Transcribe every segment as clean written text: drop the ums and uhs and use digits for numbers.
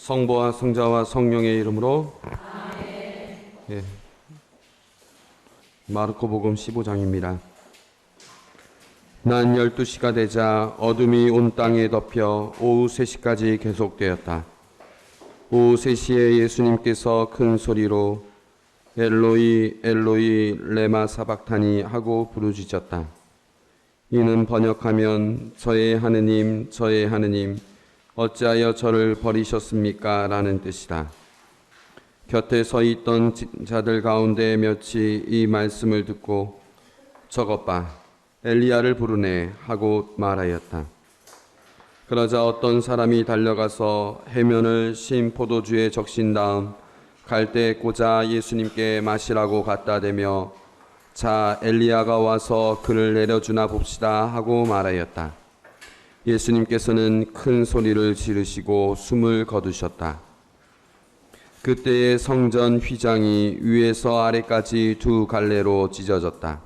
성부와 성자와 성령의 이름으로. 예. 마르코복음 15장입니다. 난 12시가 되자 어둠이 온 땅에 덮여 오후 3시까지 계속되었다. 오후 3시에 예수님께서 큰 소리로 엘로이 엘로이 레마 사박타니 하고 부르짖었다. 이는 번역하면 저의 하느님 저의 하느님 어찌하여 저를 버리셨습니까? 라는 뜻이다. 곁에 서 있던 자들 가운데 몇이 이 말씀을 듣고 저것 봐, 엘리야를 부르네 하고 말하였다. 그러자 어떤 사람이 달려가서 해면을 신 포도주에 적신 다음 갈대에 꽂아 예수님께 마시라고 갖다 대며 자, 엘리야가 와서 그를 내려주나 봅시다 하고 말하였다. 예수님께서는 큰 소리를 지르시고 숨을 거두셨다. 그때의 성전 휘장이 위에서 아래까지 두 갈래로 찢어졌다.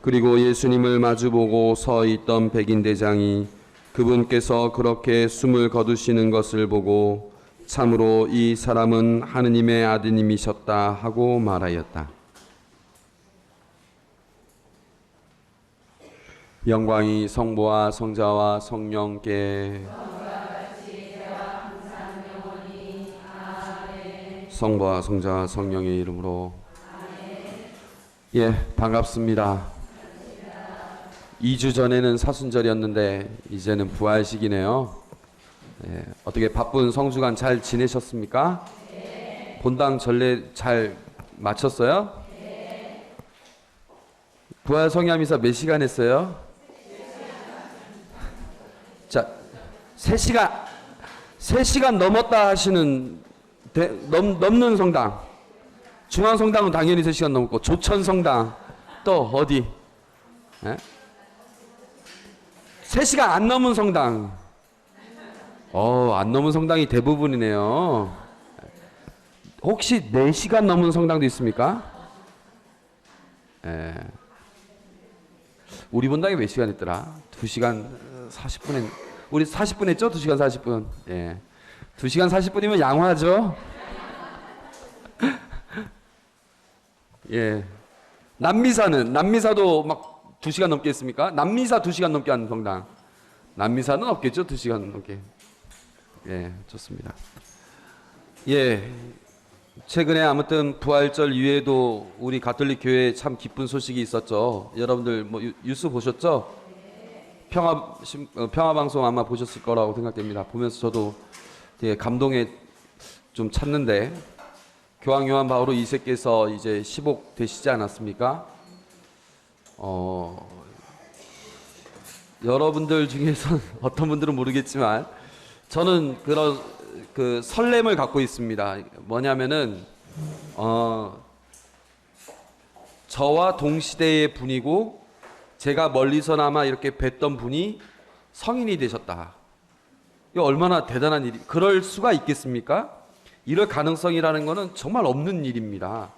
그리고 예수님을 마주보고 서 있던 백인대장이 그분께서 그렇게 숨을 거두시는 것을 보고 참으로 이 사람은 하느님의 아드님이셨다 하고 말하였다. 영광이 성부와 성자와 성령께. 성부와 성자와 성령의 이름으로. 예, 반갑습니다. 2주 전에는 사순절이었는데 이제는 부활식이네요. 예, 어떻게 바쁜 성주간 잘 지내셨습니까? 네. 본당 전례 잘 마쳤어요? 네. 부활 성야미사 몇 시간 했어요? 자, 3시간 넘었다 하시는 넘는 성당. 중앙성당은 당연히 3시간 넘고 조천성당 또 어디? 예? 3시간 안 넘은 성당. 안 넘은 성당이 대부분이네요. 혹시 4시간 넘은 성당도 있습니까? 예. 우리 본당이 몇 시간 했더라? 2시간 40분 우리 40분 했죠? 2시간 40분. 예. 2시간 40분이면 양화죠? 예. 남미사도 막 2시간 넘게 했습니까? 남미사 2시간 넘게 하는 성당. 남미사는 없겠죠? 2시간 넘게. 예, 좋습니다. 예. 최근에 아무튼 부활절 이후에도 우리 가톨릭 교회에 참 기쁜 소식이 있었죠. 여러분들 뭐 뉴스 보셨죠? 평화방송 아마 보셨을 거라고 생각됩니다. 보면서 저도 되게 감동에 좀 찼는데, 교황 요한 바오로 2세께서 이제 10옥 되시지 않았습니까? 여러분들 중에서 어떤 분들은 모르겠지만 저는 그런 그 설렘을 갖고 있습니다. 뭐냐면은 저와 동시대의 분이고 제가 멀리서나마 이렇게 뵀던 분이 성인이 되셨다. 이거 얼마나 대단한 일이, 그럴 수가 있겠습니까? 이럴 가능성이라는 것은 정말 없는 일입니다.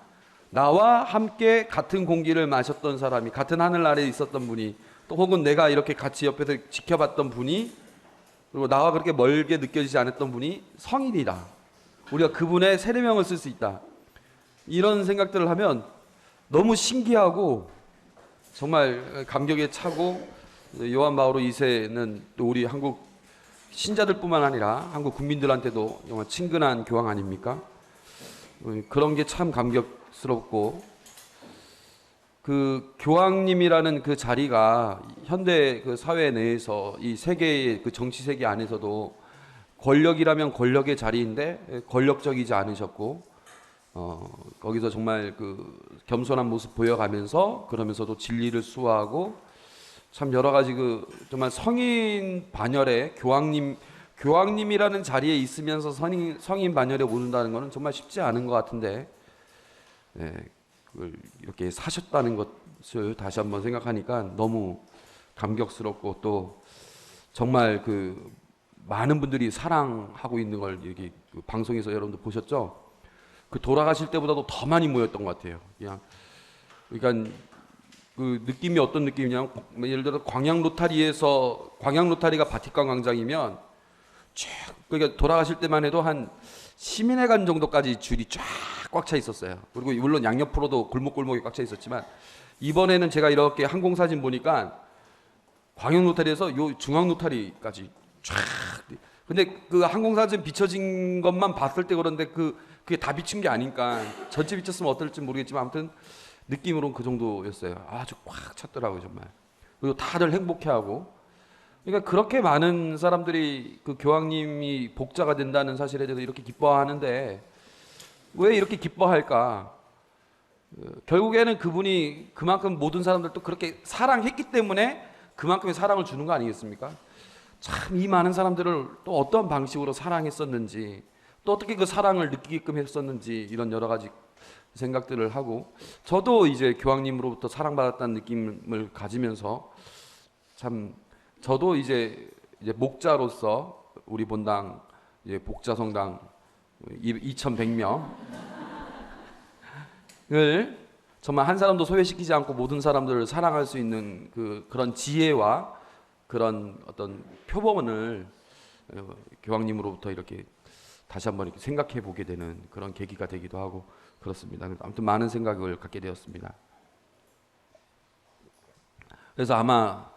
나와 함께 같은 공기를 마셨던 사람이, 같은 하늘 아래에 있었던 분이, 또 혹은 내가 이렇게 같이 옆에서 지켜봤던 분이, 그리고 나와 그렇게 멀게 느껴지지 않았던 분이 성인이다. 우리가 그분의 세례명을 쓸 수 있다. 이런 생각들을 하면 너무 신기하고 정말 감격에 차고, 요한 바오로 2세는 또 우리 한국 신자들뿐만 아니라 한국 국민들한테도 정말 친근한 교황 아닙니까? 그런 게 참 감격스럽고, 그 교황님이라는 그 자리가 현대 그 사회 내에서 이 세계의 그 정치 세계 안에서도 권력이라면 권력의 자리인데 권력적이지 않으셨고, 거기서 정말 그 겸손한 모습 보여가면서, 그러면서도 진리를 수호하고, 참 여러 가지 그 정말 성인 반열에 교황님이라는 자리에 있으면서 성인 반열에 오른다는 것은 정말 쉽지 않은 것 같은데, 네, 그걸 이렇게 사셨다는 것을 다시 한번 생각하니까 너무 감격스럽고, 또 정말 그 많은 분들이 사랑하고 있는 걸 여기 그 방송에서 여러분들 보셨죠? 그 돌아가실 때보다도 더 많이 모였던 것 같아요. 그러니까 그 느낌이 어떤 느낌이냐면, 예를 들어 광양 로타리가 바티칸 광장이면 쭉 그러니까 돌아가실 때만 해도 한 시민회관 정도까지 줄이 쫙 꽉 차 있었어요. 그리고 물론 양옆으로도 골목골목이 꽉 차 있었지만 이번에는 제가 이렇게 항공사진 보니까 광역 노타리에서 요 중앙 노타리까지 쫙. 근데 그 항공사진 비춰진 것만 봤을 때 그런데 그게 다 비친 게 아니까 전체 비쳤으면 어떨지 모르겠지만 아무튼 느낌으로는 그 정도였어요. 아주 꽉 찼더라고요 정말. 그리고 다들 행복해하고. 그러니까 그렇게 많은 사람들이 그 교황님이 복자가 된다는 사실에 대해서 이렇게 기뻐하는데 왜 이렇게 기뻐할까? 결국에는 그분이 그만큼 모든 사람들 또 그렇게 사랑했기 때문에 그만큼의 사랑을 주는 거 아니겠습니까? 참 이 많은 사람들을 또 어떤 방식으로 사랑했었는지 또 어떻게 그 사랑을 느끼게끔 했었는지 이런 여러 가지 생각들을 하고 저도 이제 교황님으로부터 사랑받았다는 느낌을 가지면서 참 저도 이제 목자로서 우리 본당 이제 복자성당 2,100명을 정말 한 사람도 소외시키지 않고 모든 사람들을 사랑할 수 있는 그런 지혜와 그런 어떤 표본을 교황님으로부터 이렇게 다시 한번 이렇게 생각해 보게 되는 그런 계기가 되기도 하고 그렇습니다. 아무튼 많은 생각을 갖게 되었습니다. 그래서 아마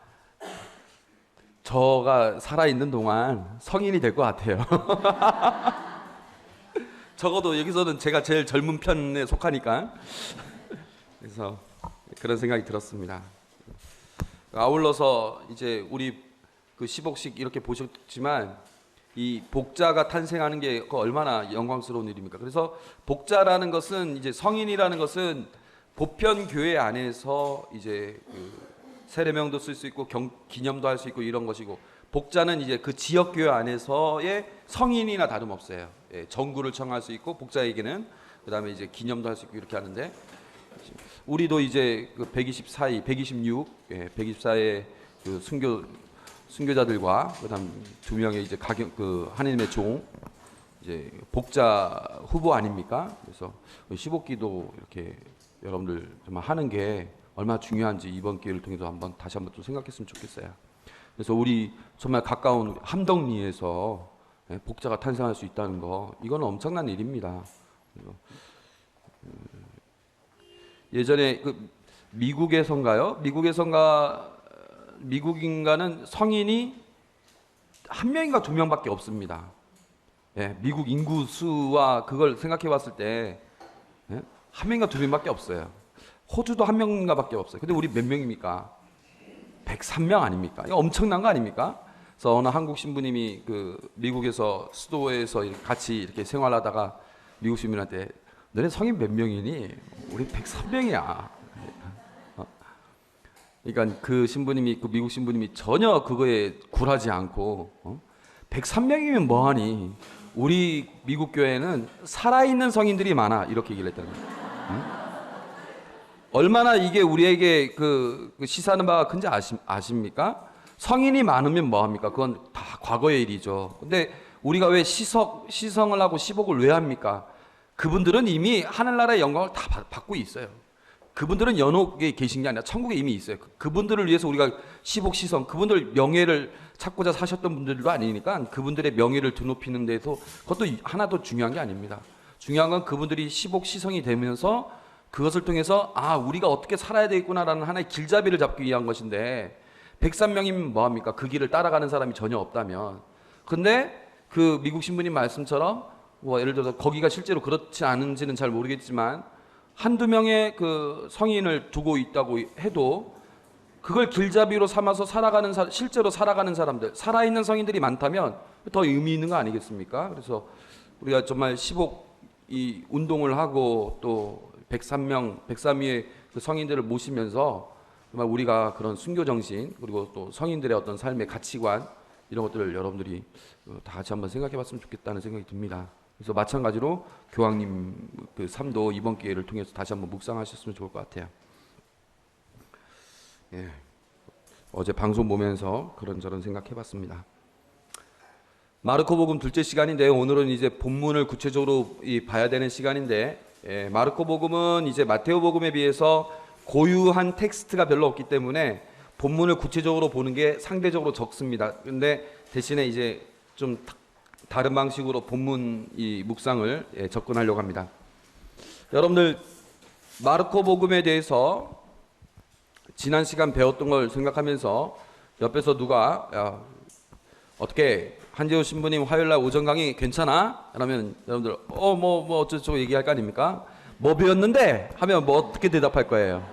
저가 살아있는 동안 성인이 될 것 같아요. 적어도 여기서는 제가 제일 젊은 편에 속하니까. 그래서 그런 생각이 들었습니다. 아울러서 이제 우리 그 10억씩 이렇게 보셨지만 이 복자가 탄생하는 게 얼마나 영광스러운 일입니까? 그래서 복자라는 것은 이제 성인이라는 것은 보편 교회 안에서 이제 세례명도 쓸 수 있고 기념도 할 수 있고 이런 것이고 복자는 이제 그 지역 교회 안에서의 성인이나 다름없어요. 예, 정구를 청할 수 있고 복자에게는 그다음에 이제 기념도 할 수 있고 이렇게 하는데 우리도 이제 그 124위, 126, 124의 그 순교자들과 그다음 두 명의 이제 그 하느님의 종 이제 복자 후보 아닙니까? 그래서 15기도 이렇게 여러분들 정말 하는 게 얼마나 중요한지 이번 기회를 통해서 다시 한번 또 생각했으면 좋겠어요. 그래서 우리 정말 가까운 함덕리에서 복자가 탄생할 수 있다는 거 이거는 엄청난 일입니다. 예전에 그 미국에선가요? 미국인가는 성인이 한 명인가 두 명밖에 없습니다. 예, 미국 인구 수와 그걸 생각해 봤을 때 한 명인가 두 명밖에 없어요. 호주도 한 명인가밖에 없어요. 근데 우리 몇 명입니까? 103명 아닙니까? 이거 엄청난 거 아닙니까? 그래서 어느 한국 신부님이 그 미국에서 수도에서 같이 이렇게 생활하다가 미국 시민한테 너네 성인 몇 명이니? 우리 103명이야. 그러니까 그 신부님이 그 미국 신부님이 전혀 그거에 굴하지 않고 103명이면 뭐하니? 우리 미국 교회는 살아있는 성인들이 많아 이렇게 얘기를 했다는 거예요. 얼마나 이게 우리에게 그 시사하는 바가 큰지 아십니까? 성인이 많으면 뭐합니까? 그건 다 과거의 일이죠. 근데 우리가 왜 시성을 하고 시복을 왜 합니까? 그분들은 이미 하늘나라의 영광을 다 받고 있어요. 그분들은 연옥에 계신 게 아니라 천국에 이미 있어요. 그분들을 위해서 우리가 시복 시성, 그분들 명예를 찾고자 사셨던 분들도 아니니까 그분들의 명예를 드높이는 데서 그것도 하나도 중요한 게 아닙니다. 중요한 건 그분들이 시복 시성이 되면서 그것을 통해서 우리가 어떻게 살아야 되겠구나라는 하나의 길잡이를 잡기 위한 것인데 103명이면 뭐합니까? 그 길을 따라가는 사람이 전혀 없다면. 근데 그 미국 신부님 말씀처럼 예를 들어서 거기가 실제로 그렇지 않은지는 잘 모르겠지만 한두 명의 그 성인을 두고 있다고 해도 그걸 길잡이로 삼아서 실제로 살아가는 사람들, 살아있는 성인들이 많다면 더 의미 있는 거 아니겠습니까? 그래서 우리가 정말 15이 운동을 하고 또 103위의 그 성인들을 모시면서 정말 우리가 그런 순교 정신 그리고 또 성인들의 어떤 삶의 가치관 이런 것들을 여러분들이 다 같이 한번 생각해 봤으면 좋겠다는 생각이 듭니다. 그래서 마찬가지로 교황님 그 삶도 이번 기회를 통해서 다시 한번 묵상하셨으면 좋을 것 같아요. 예. 어제 방송 보면서 그런저런 생각해 봤습니다. 마르코복음 둘째 시간인데요. 오늘은 이제 본문을 구체적으로 봐야 되는 시간인데 마르코복음은 이제 마테오복음에 비해서 고유한 텍스트가 별로 없기 때문에 본문을 구체적으로 보는 게 상대적으로 적습니다. 근데 대신에 이제 좀 다른 방식으로 본문 이 묵상을 접근하려고 합니다. 여러분들 마르코 복음에 대해서 지난 시간 배웠던 걸 생각하면서 옆에서 누가 어떻게 한재호 신부님 화요일날 오전 강의 괜찮아? 그러면 여러분들 뭐 어쩌고 얘기할 거 아닙니까? 뭐 배웠는데? 하면 뭐 어떻게 대답할 거예요?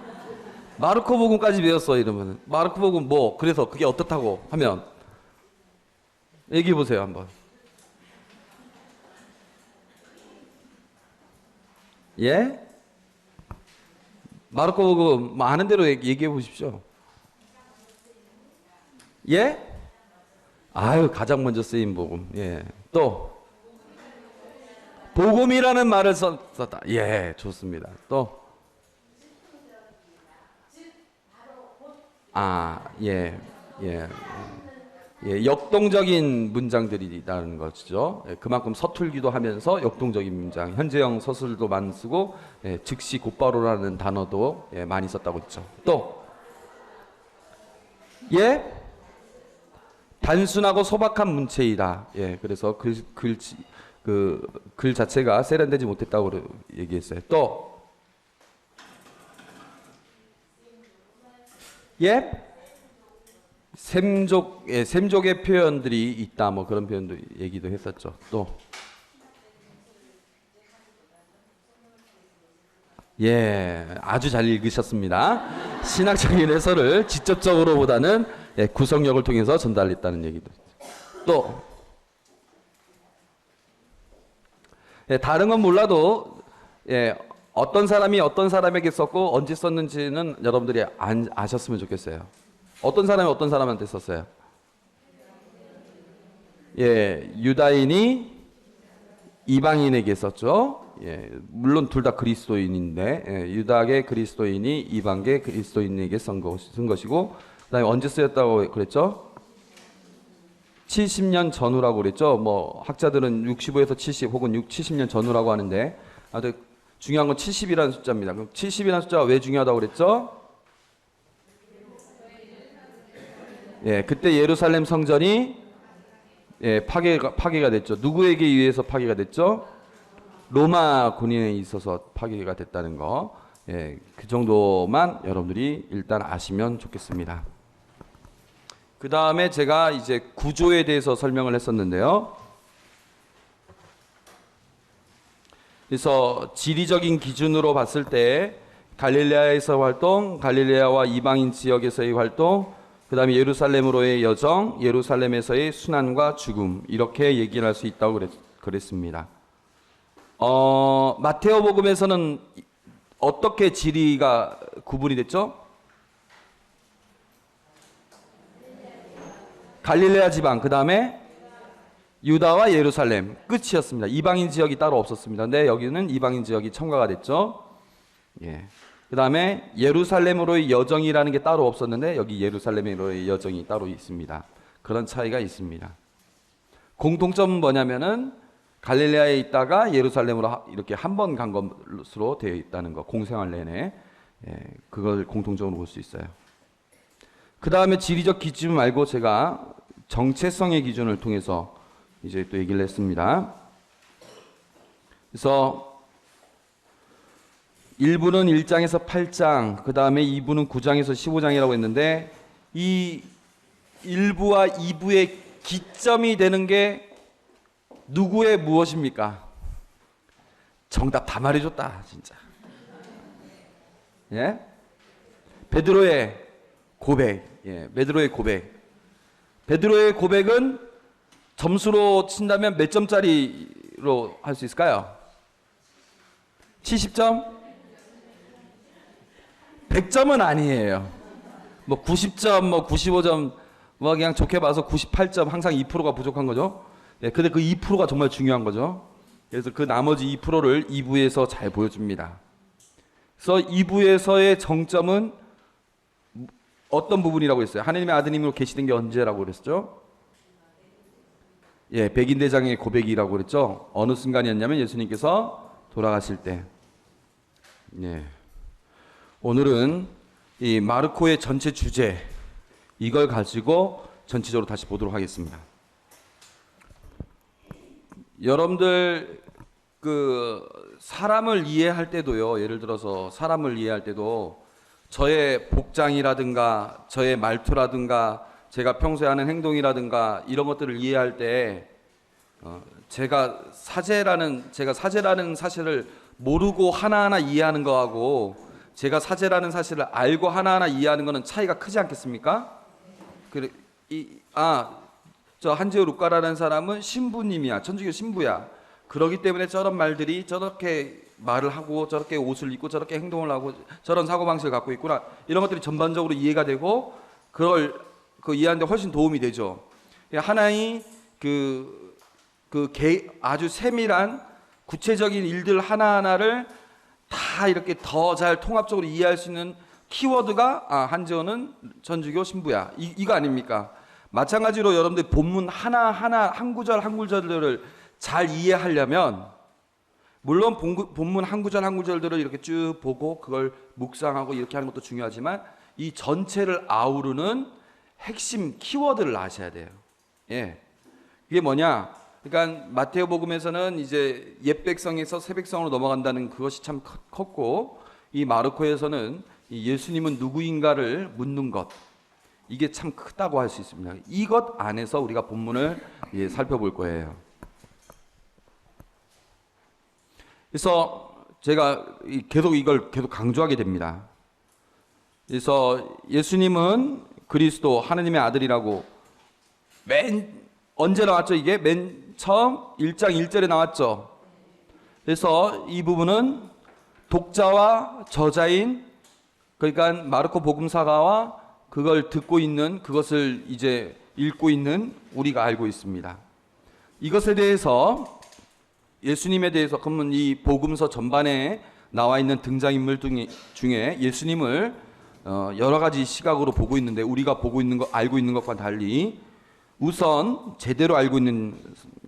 마르코 복음까지 배웠어 이러면 마르코 복음 뭐 그래서 그게 어떻다고 하면 얘기해 보세요 한번. 예? 마르코 복음 뭐 아는 대로 얘기해 보십시오. 예? 아유 가장 먼저 쓰인 복음. 예. 또 복음이라는 말을 썼다. 예, 좋습니다. 또 예. 역동적인 문장들이라는 것이죠. 예, 그만큼 서툴기도 하면서 역동적인 문장. 현재형 서술도 많이 쓰고 즉시 곧바로라는 단어도 많이 썼다고 했죠. 또 예? 단순하고 소박한 문체이다. 예, 그래서 글 자체가 세련되지 못했다고 얘기했어요. 또 예? 샘족의 표현들이 있다. 뭐 그런 표현도 얘기도 했었죠. 또 예, 아주 잘 읽으셨습니다. 신학적인 해설을 직접적으로보다는 구성력을 통해서 전달했다는 얘기도. 또 다른 건 몰라도 어떤 사람이 어떤 사람에게 썼고 언제 썼는지는 여러분들이 아셨으면 좋겠어요. 어떤 사람이 어떤 사람한테 썼어요? 예, 유다인이 이방인에게 썼죠. 예, 물론 둘 다 그리스도인인데 유다계 그리스도인이 이방계 그리스도인에게 쓴 것이고 그다음에 언제 쓰였다고 그랬죠? 70년 전후라고 그랬죠. 뭐 학자들은 65에서 70 혹은 70년 전후라고 하는데 아주 중요한 건 70이라는 숫자입니다. 그럼 70이라는 숫자가 왜 중요하다고 그랬죠? 예, 그때 예루살렘 성전이 파괴가 됐죠. 누구에게 의해서 파괴가 됐죠? 로마 군인에 있어서 파괴가 됐다는 거. 예, 그 정도만 여러분들이 일단 아시면 좋겠습니다. 그 다음에 제가 이제 구조에 대해서 설명을 했었는데요. 그래서 지리적인 기준으로 봤을 때 갈릴레아에서 활동, 갈릴레아와 이방인 지역에서의 활동, 그 다음에 예루살렘으로의 여정, 예루살렘에서의 순환과 죽음, 이렇게 얘기를 할 수 있다고 그랬습니다. 마테오 복음에서는 어떻게 지리가 구분이 됐죠? 갈릴레아 지방, 그 다음에 유다와 예루살렘 끝이었습니다. 이방인 지역이 따로 없었습니다. 근데 여기는 이방인 지역이 첨가가 됐죠. 예. 그 다음에 예루살렘으로의 여정이라는 게 따로 없었는데 여기 예루살렘으로의 여정이 따로 있습니다. 그런 차이가 있습니다. 공통점은 뭐냐면은 갈릴레아에 있다가 예루살렘으로 이렇게 한 번 간 것으로 되어 있다는 거. 공생활 내내 그걸 공통적으로 볼 수 있어요. 그 다음에 지리적 기준 말고 제가 정체성의 기준을 통해서 이제 또 얘기를 했습니다. 그래서 1부는 1장에서 8장, 그 다음에 2부는 9장에서 15장이라고 했는데 이 1부와 2부의 기점이 되는 게 누구의 무엇입니까? 정답 다 말해줬다 진짜. 예? 베드로의 고백. 예, 베드로의 고백. 베드로의 고백은 점수로 친다면 몇 점짜리로 할 수 있을까요? 70점? 100점은 아니에요. 뭐 90점, 뭐 95점, 뭐 그냥 좋게 봐서 98점, 항상 2%가 부족한 거죠. 예, 근데 그 2%가 정말 중요한 거죠. 그래서 그 나머지 2%를 2부에서 잘 보여줍니다. 그래서 2부에서의 정점은 어떤 부분이라고 했어요? 하나님의 아드님으로 계시된 게 언제라고 그랬죠? 예, 백인대장의 고백이라고 그랬죠. 어느 순간이었냐면 예수님께서 돌아가실 때. 예. 오늘은 이 마르코의 전체 주제 이걸 가지고 전체적으로 다시 보도록 하겠습니다. 여러분들 그 사람을 이해할 때도요. 예를 들어서 사람을 이해할 때도 저의 복장이라든가 저의 말투라든가 제가 평소에 하는 행동이라든가 이런 것들을 이해할 때 제가 사제라는 사실을 모르고 하나하나 이해하는 거하고 제가 사제라는 사실을 알고 하나하나 이해하는 거는 차이가 크지 않겠습니까? 저 한지호 루카라는 사람은 신부님이야. 천주교 신부야. 그러기 때문에 저런 말들이 저렇게 말을 하고 저렇게 옷을 입고 저렇게 행동을 하고 저런 사고방식을 갖고 있구나. 이런 것들이 전반적으로 이해가 되고 그걸 이해하는 데 훨씬 도움이 되죠. 하나의 아주 세밀한 구체적인 일들 하나하나를 다 이렇게 더 잘 통합적으로 이해할 수 있는 키워드가 한지호는 천주교 신부야. 이거 아닙니까? 마찬가지로 여러분들 본문 하나하나 한 구절 한 구절들을 잘 이해하려면 물론 본문 한 구절 한 구절들을 이렇게 쭉 보고 그걸 묵상하고 이렇게 하는 것도 중요하지만 이 전체를 아우르는 핵심 키워드를 아셔야 돼요. 예. 이게 뭐냐? 그러니까 마태오복음에서는 이제 옛 백성에서 새 백성으로 넘어간다는 그것이 참 컸고 이 마르코에서는 이 예수님은 누구인가를 묻는 것 이게 참 크다고 할 수 있습니다. 이것 안에서 우리가 본문을 살펴볼 거예요. 그래서 제가 이걸 계속 강조하게 됩니다. 그래서 예수님은 그리스도 하느님의 아들이라고 언제 나왔죠? 이게 맨 처음 1장 1절에 나왔죠. 그래서 이 부분은 독자와 저자인 그러니까 마르코 복음사가와 그걸 듣고 있는 그것을 이제 읽고 있는 우리가 알고 있습니다. 이것에 대해서 예수님에 대해서 그러면 이 복음서 전반에 나와 있는 등장인물 중에 예수님을 여러 가지 시각으로 보고 있는데 우리가 보고 있는 거 알고 있는 것과 달리 우선 제대로 알고 있는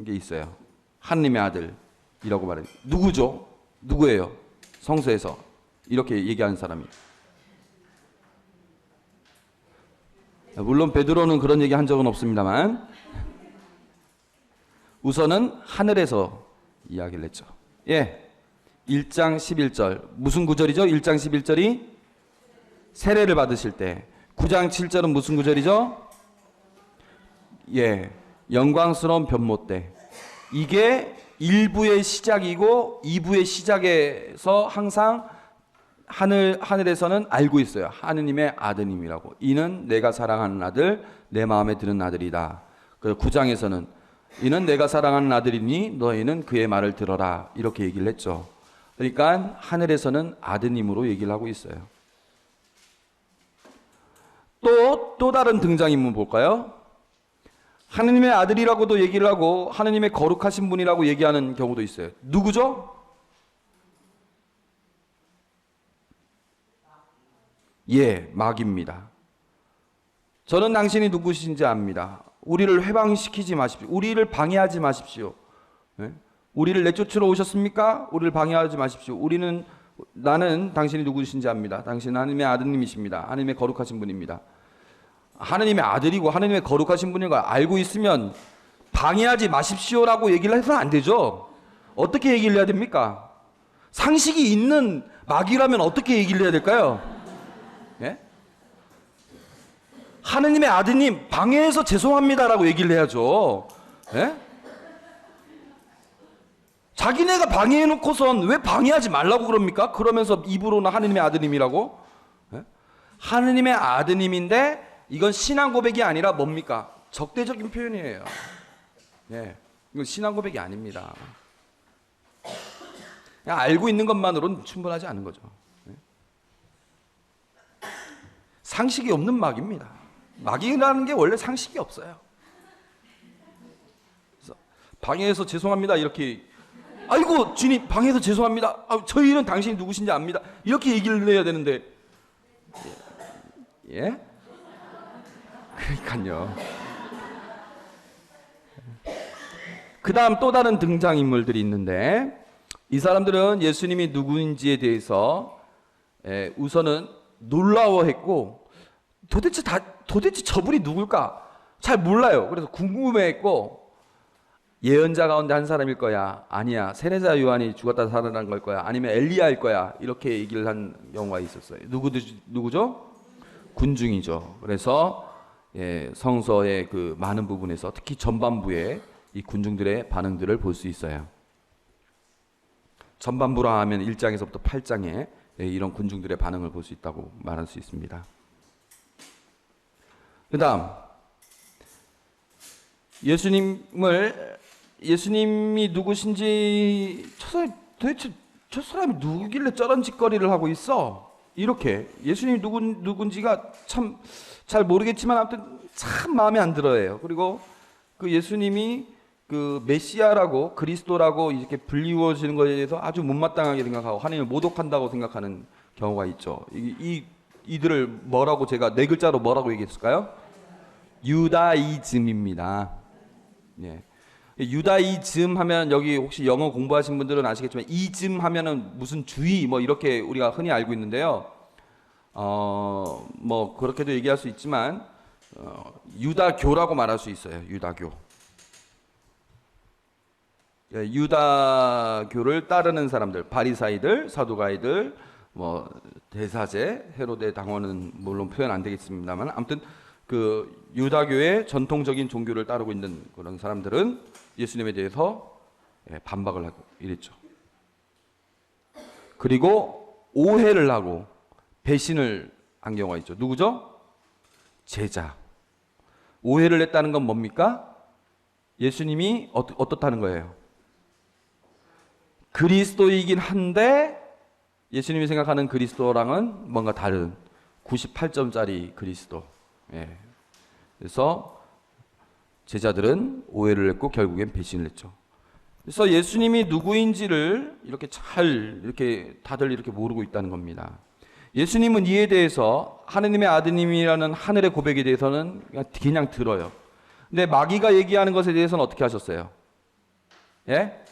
게 있어요. 하느님의 아들이라고 말해요. 누구죠? 누구예요? 성서에서 이렇게 얘기하는 사람이. 물론 베드로는 그런 얘기 한 적은 없습니다만 우선은 하늘에서 이야기를 했죠. 예, 1장 11절 무슨 구절이죠? 1장 11절이 세례를 받으실 때 9장 7절은 무슨 구절이죠? 예, 영광스러운 변모 때. 이게 1부의 시작이고 2부의 시작에서 항상 하늘에서는 알고 있어요. 하느님의 아드님이라고. 이는 내가 사랑하는 아들, 내 마음에 드는 아들이다. 9장에서는 이는 내가 사랑하는 아들이니 너희는 그의 말을 들어라. 이렇게 얘기를 했죠. 그러니까 하늘에서는 아드님으로 얘기를 하고 있어요. 또 다른 등장인물 볼까요? 하느님의 아들이라고도 얘기를 하고 하느님의 거룩하신 분이라고 얘기하는 경우도 있어요. 누구죠? 예, 마귀입니다. 저는 당신이 누구신지 압니다. 우리를 회방시키지 마십시오. 우리를 방해하지 마십시오. 네? 우리를 내쫓으러 오셨습니까? 우리를 방해하지 마십시오. 나는 당신이 누구신지 압니다. 당신은 하느님의 아드님이십니다. 하느님의 거룩하신 분입니다. 하느님의 아들이고 하느님의 거룩하신 분인 걸 알고 있으면 방해하지 마십시오라고 얘기를 해서는 안 되죠. 어떻게 얘기를 해야 됩니까? 상식이 있는 마귀라면 어떻게 얘기를 해야 될까요? 예? 하느님의 아드님 방해해서 죄송합니다라고 얘기를 해야죠. 예? 자기네가 방해해놓고선 왜 방해하지 말라고 그럽니까? 그러면서 입으로는 하느님의 아드님이라고? 예? 하느님의 아드님인데 이건 신앙 고백이 아니라 뭡니까? 적대적인 표현이에요. 예, 이건 신앙 고백이 아닙니다. 그냥 알고 있는 것만으로는 충분하지 않은 거죠. 예? 상식이 없는 마귀입니다. 마귀라는 게 원래 상식이 없어요. 그래서 방해해서 죄송합니다 이렇게 아이고 주님 방해해서 죄송합니다. 저희는 당신이 누구신지 압니다. 이렇게 얘기를 해야 되는데 예? 그러니까요. 그 다음 또 다른 등장인물들이 있는데 이 사람들은 예수님이 누구인지에 대해서 우선은 놀라워했고 도대체 저분이 누굴까 잘 몰라요. 그래서 궁금해했고 예언자 가운데 한 사람일 거야? 아니야. 세례자 요한이 죽었다 살아난 걸 거야? 아니면 엘리야일 거야? 이렇게 얘기를 한 경우가 있었어요. 누구죠? 군중이죠. 그래서 성서의 그 많은 부분에서 특히 전반부에 이 군중들의 반응들을 볼 수 있어요. 전반부라 하면 1장에서부터 8장에 이런 군중들의 반응을 볼 수 있다고 말할 수 있습니다. 그 다음, 예수님이 누구신지 도대체 저 사람이 누구길래 저런 짓거리를 하고 있어? 이렇게 예수님이 누군지가 참 잘 모르겠지만 아무튼 참 마음에 안 들어요. 그리고 그 예수님이 그 메시아라고 그리스도라고 이렇게 불리워지는 것에 대해서 아주 못마땅하게 생각하고 하나님을 모독한다고 생각하는 경우가 있죠. 이들을 뭐라고 제가 네 글자로 뭐라고 얘기했을까요? 유다이즘입니다. 예. 유다이즘 하면 여기 혹시 영어 공부하신 분들은 아시겠지만 이즘 하면은 무슨 주의 뭐 이렇게 우리가 흔히 알고 있는데요. 뭐 그렇게도 얘기할 수 있지만 유다교라고 말할 수 있어요. 유다교. 유다교를 따르는 사람들, 바리사이들, 사두가이들, 뭐 대사제, 헤로데 당원은 물론 표현 안 되겠습니다만 아무튼 그 유다교의 전통적인 종교를 따르고 있는 그런 사람들은 예수님에 대해서 반박을 하고 이랬죠. 그리고 오해를 하고 배신을 한 경우가 있죠. 누구죠? 제자. 오해를 했다는 건 뭡니까? 예수님이 어떻다는 거예요? 그리스도이긴 한데 예수님이 생각하는 그리스도랑은 뭔가 다른 98점짜리 그리스도. 그래서 제자들은 오해를 했고 결국엔 배신을 했죠. 그래서 예수님이 누구인지를 이렇게 다들 이렇게 모르고 있다는 겁니다. 예수님은 이에 대해서 하느님의 아드님이라는 하늘의 고백에 대해서는 그냥 들어요. 근데 마귀가 얘기하는 것에 대해서는 어떻게 하셨어요? 예?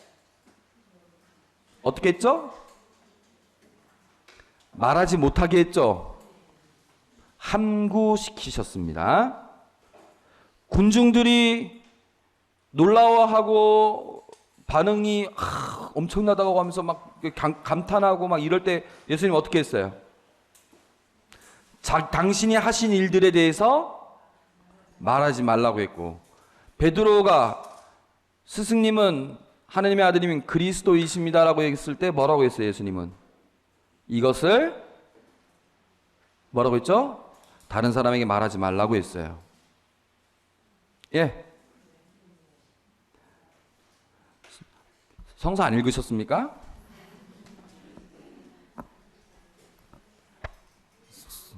어떻게 했죠? 말하지 못하게 했죠. 함구시키셨습니다. 군중들이 놀라워하고 반응이 엄청나다고 하면서 막 감탄하고 막 이럴 때 예수님 어떻게 했어요? 당신이 하신 일들에 대해서 말하지 말라고 했고, 베드로가 스승님은 하나님의 아드님인 그리스도이십니다라고 얘기했을 때 뭐라고 했어요? 예수님은 이것을 뭐라고 했죠? 다른 사람에게 말하지 말라고 했어요. 예. 성서 안 읽으셨습니까?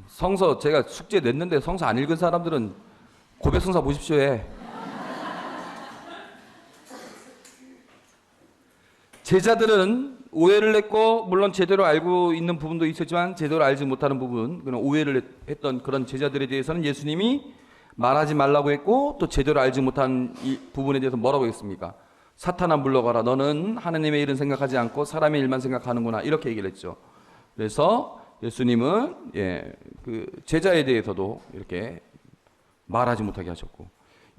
성서 제가 숙제 냈는데 성서 안 읽은 사람들은 고백성사 보십시오. 제자들은 오해를 했고 물론 제대로 알고 있는 부분도 있었지만 제대로 알지 못하는 부분, 그런 오해를 했던 그런 제자들에 대해서는 예수님이 말하지 말라고 했고 또 제대로 알지 못한 이 부분에 대해서 뭐라고 했습니까? 사탄아 물러가라. 너는 하나님의 일은 생각하지 않고 사람의 일만 생각하는구나. 이렇게 얘기를 했죠. 그래서 예수님은 그 제자에 대해서도 이렇게 말하지 못하게 하셨고,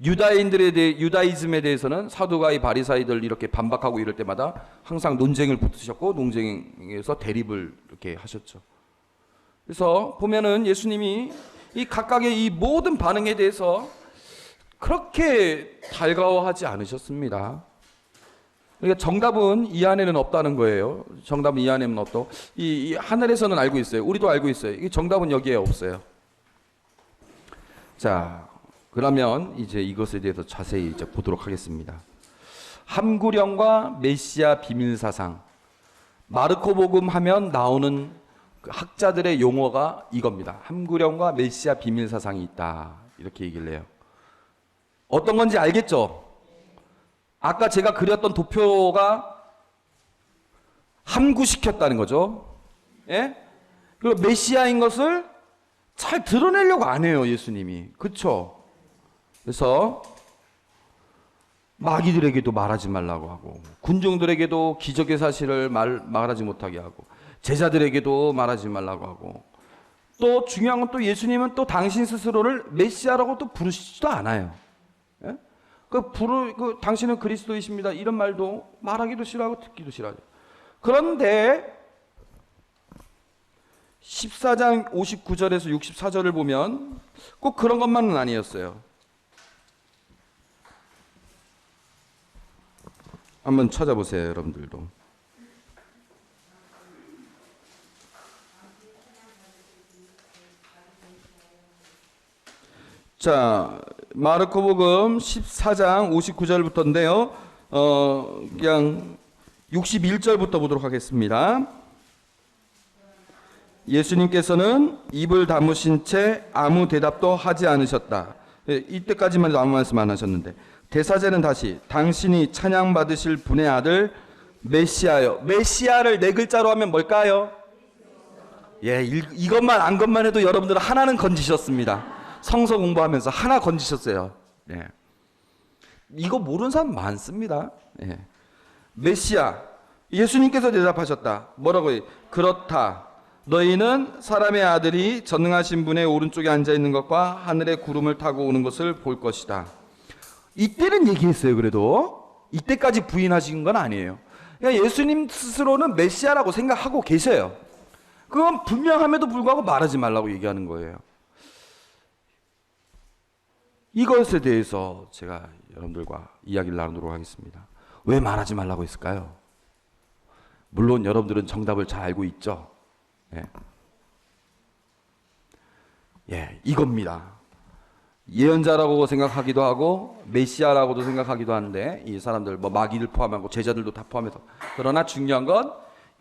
유다이즘에 대해서는 사두가이 바리사이들 이렇게 반박하고 이럴 때마다 항상 논쟁을 붙으셨고 논쟁에서 대립을 이렇게 하셨죠. 그래서 보면은 예수님이 이 각각의 이 모든 반응에 대해서 그렇게 달가워하지 않으셨습니다. 그러니까 정답은 이 안에는 없다는 거예요. 정답은 이 안에는 없고 이 하늘에서는 알고 있어요. 우리도 알고 있어요. 이 정답은 여기에 없어요. 자, 그러면 이제 이것에 대해서 자세히 이제 보도록 하겠습니다. 함구령과 메시아 비밀사상. 마르코복음 하면 나오는 그 학자들의 용어가 이겁니다. 함구령과 메시아 비밀사상이 있다. 이렇게 얘기를 해요. 어떤 건지 알겠죠? 아까 제가 그렸던 도표가 함구시켰다는 거죠. 예? 그리고 메시아인 것을 잘 드러내려고 안 해요, 예수님이. 그렇죠? 그래서 마귀들에게도 말하지 말라고 하고 군중들에게도 기적의 사실을 말하지 못하게 하고 제자들에게도 말하지 말라고 하고, 또 중요한 건 또 예수님은 또 당신 스스로를 메시아라고 또 부르시지도 않아요. 예? 당신은 그리스도이십니다. 이런 말도 말하기도 싫어하고 듣기도 싫어하죠. 그런데 14장 59절에서 64절을 보면 꼭 그런 것만은 아니었어요. 한번 찾아보세요, 여러분들도. 자, 마르코복음 14장 59절부터인데요. 그냥 61절부터 보도록 하겠습니다. 예수님께서는 입을 다무신 채 아무 대답도 하지 않으셨다. 이때까지만 아무 말씀 안 하셨는데, 대사제는 다시 당신이 찬양받으실 분의 아들 메시아요. 메시아를 네 글자로 하면 뭘까요? 예, 이것만 안 것만 해도 여러분들은 하나는 건지셨습니다. 성서 공부하면서 하나 건지셨어요. 예. 이거 모르는 사람 많습니다. 예. 메시아. 예수님께서 대답하셨다. 뭐라고요? 그렇다. 너희는 사람의 아들이 전능하신 분의 오른쪽에 앉아 있는 것과 하늘의 구름을 타고 오는 것을 볼 것이다. 이때는 얘기했어요. 그래도 이때까지 부인하신 건 아니에요. 그러니까 예수님 스스로는 메시아라고 생각하고 계셔요. 그건 분명함에도 불구하고 말하지 말라고 얘기하는 거예요. 이것에 대해서 제가 여러분들과 이야기를 나누도록 하겠습니다. 왜 말하지 말라고 했을까요? 물론 여러분들은 정답을 잘 알고 있죠. 이겁니다. 예언자라고 생각하기도 하고 메시아라고도 생각하기도 하는데, 이 사람들 마귀를 포함하고 제자들도 다 포함해서, 그러나 중요한 건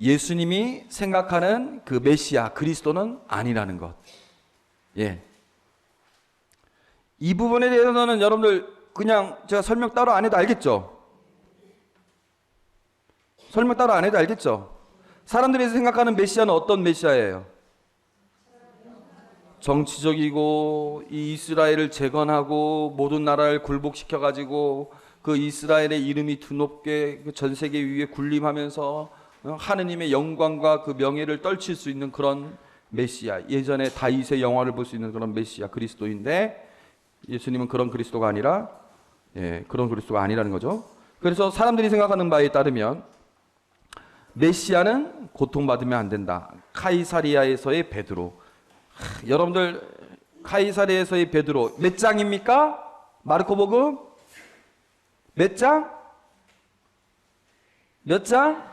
예수님이 생각하는 그 메시아 그리스도는 아니라는 것. 이 부분에 대해서는 여러분들 그냥 제가 설명 따로 안 해도 알겠죠? 설명 따로 안 해도 알겠죠? 사람들이 생각하는 메시아는 어떤 메시아예요? 정치적이고 이 이스라엘을 재건하고 모든 나라를 굴복시켜 가지고 그 이스라엘의 이름이 드높게 전 세계 위에 군림하면서 하느님의 영광과 그 명예를 떨칠 수 있는 그런 메시아, 예전에 다윗의 영화를 볼 수 있는 그런 메시아 그리스도인데, 예수님은 그런 그리스도가 아니라 그런 그리스도가 아니라는 거죠. 그래서 사람들이 생각하는 바에 따르면 메시아는 고통받으면 안 된다. 카이사리아에서의 베드로. 여러분들 카이사리아에서의 베드로 몇 장입니까? 마르코복음 몇 장? 몇 장?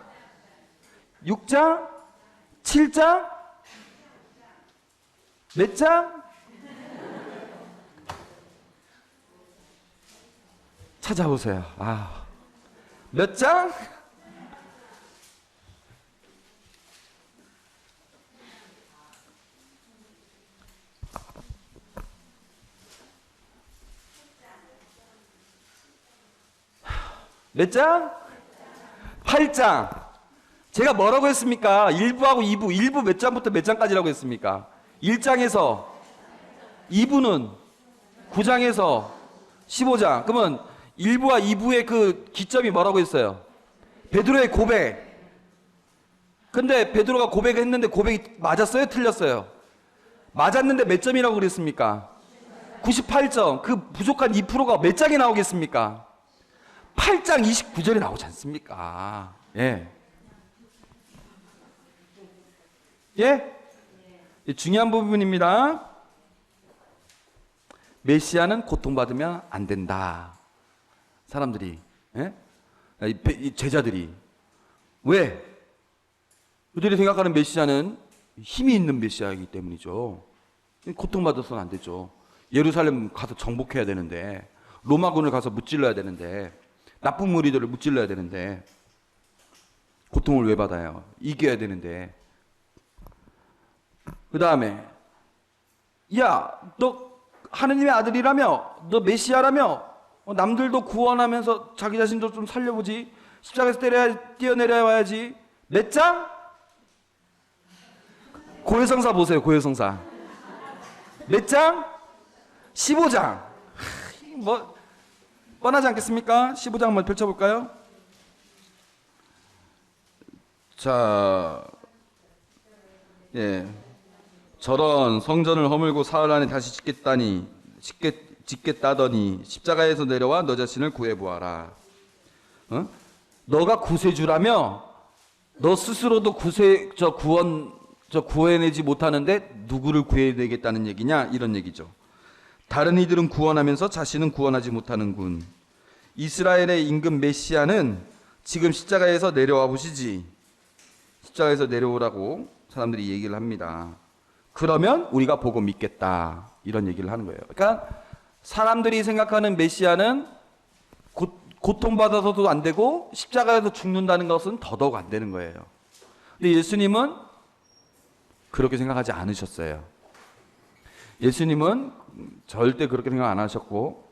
6장? 7장? 몇 장? 찾아보세요. 몇 장? 몇 장? 8장. 제가 뭐라고 했습니까? 1부하고 2부. 1부 몇 장부터 몇 장까지라고 했습니까? 1장에서 2부는 9장에서 15장. 그러면 1부와 2부의 그 기점이 뭐라고 했어요? 베드로의 고백. 근데 베드로가 고백했는데 고백이 맞았어요? 틀렸어요? 맞았는데 몇 점이라고 그랬습니까? 98점. 그 부족한 2%가 몇 장에 나오겠습니까? 8장 29절에 나오지 않습니까? 중요한 부분입니다. 메시아는 고통받으면 안 된다. 사람들이, 제자들이. 왜? 그들이 생각하는 메시아는 힘이 있는 메시아이기 때문이죠. 고통받아서는 안 되죠. 예루살렘 가서 정복해야 되는데, 로마군을 가서 무찔러야 되는데, 나쁜 무리들을 무찔러야 되는데 고통을 왜 받아요? 이겨야 되는데. 그 다음에 너 하느님의 아들이라며, 너 메시아라며, 남들도 구원하면서 자기 자신도 좀 살려보지. 십자가에서 뛰어내려와야지. 몇 장? 고해성사 보세요. 고해성사 몇 장? 15장. 뻔하지 않겠습니까? 15장 한번 펼쳐볼까요? 자, 저런 성전을 허물고 사흘 안에 다시 짓겠다니 짓겠다더니 십자가에서 내려와 너 자신을 구해보아라. 너가 구세주라며 너 스스로도 구해내지 못하는데 누구를 구해내겠다는 얘기냐, 이런 얘기죠. 다른 이들은 구원하면서 자신은 구원하지 못하는군. 이스라엘의 임금 메시아는 지금 십자가에서 내려와 보시지. 십자가에서 내려오라고 사람들이 얘기를 합니다. 그러면 우리가 보고 믿겠다, 이런 얘기를 하는 거예요. 그러니까 사람들이 생각하는 메시아는 고통받아서도 안 되고 십자가에서 죽는다는 것은 더더욱 안 되는 거예요. 근데 예수님은 그렇게 생각하지 않으셨어요. 예수님은 절대 그렇게 생각 안 하셨고,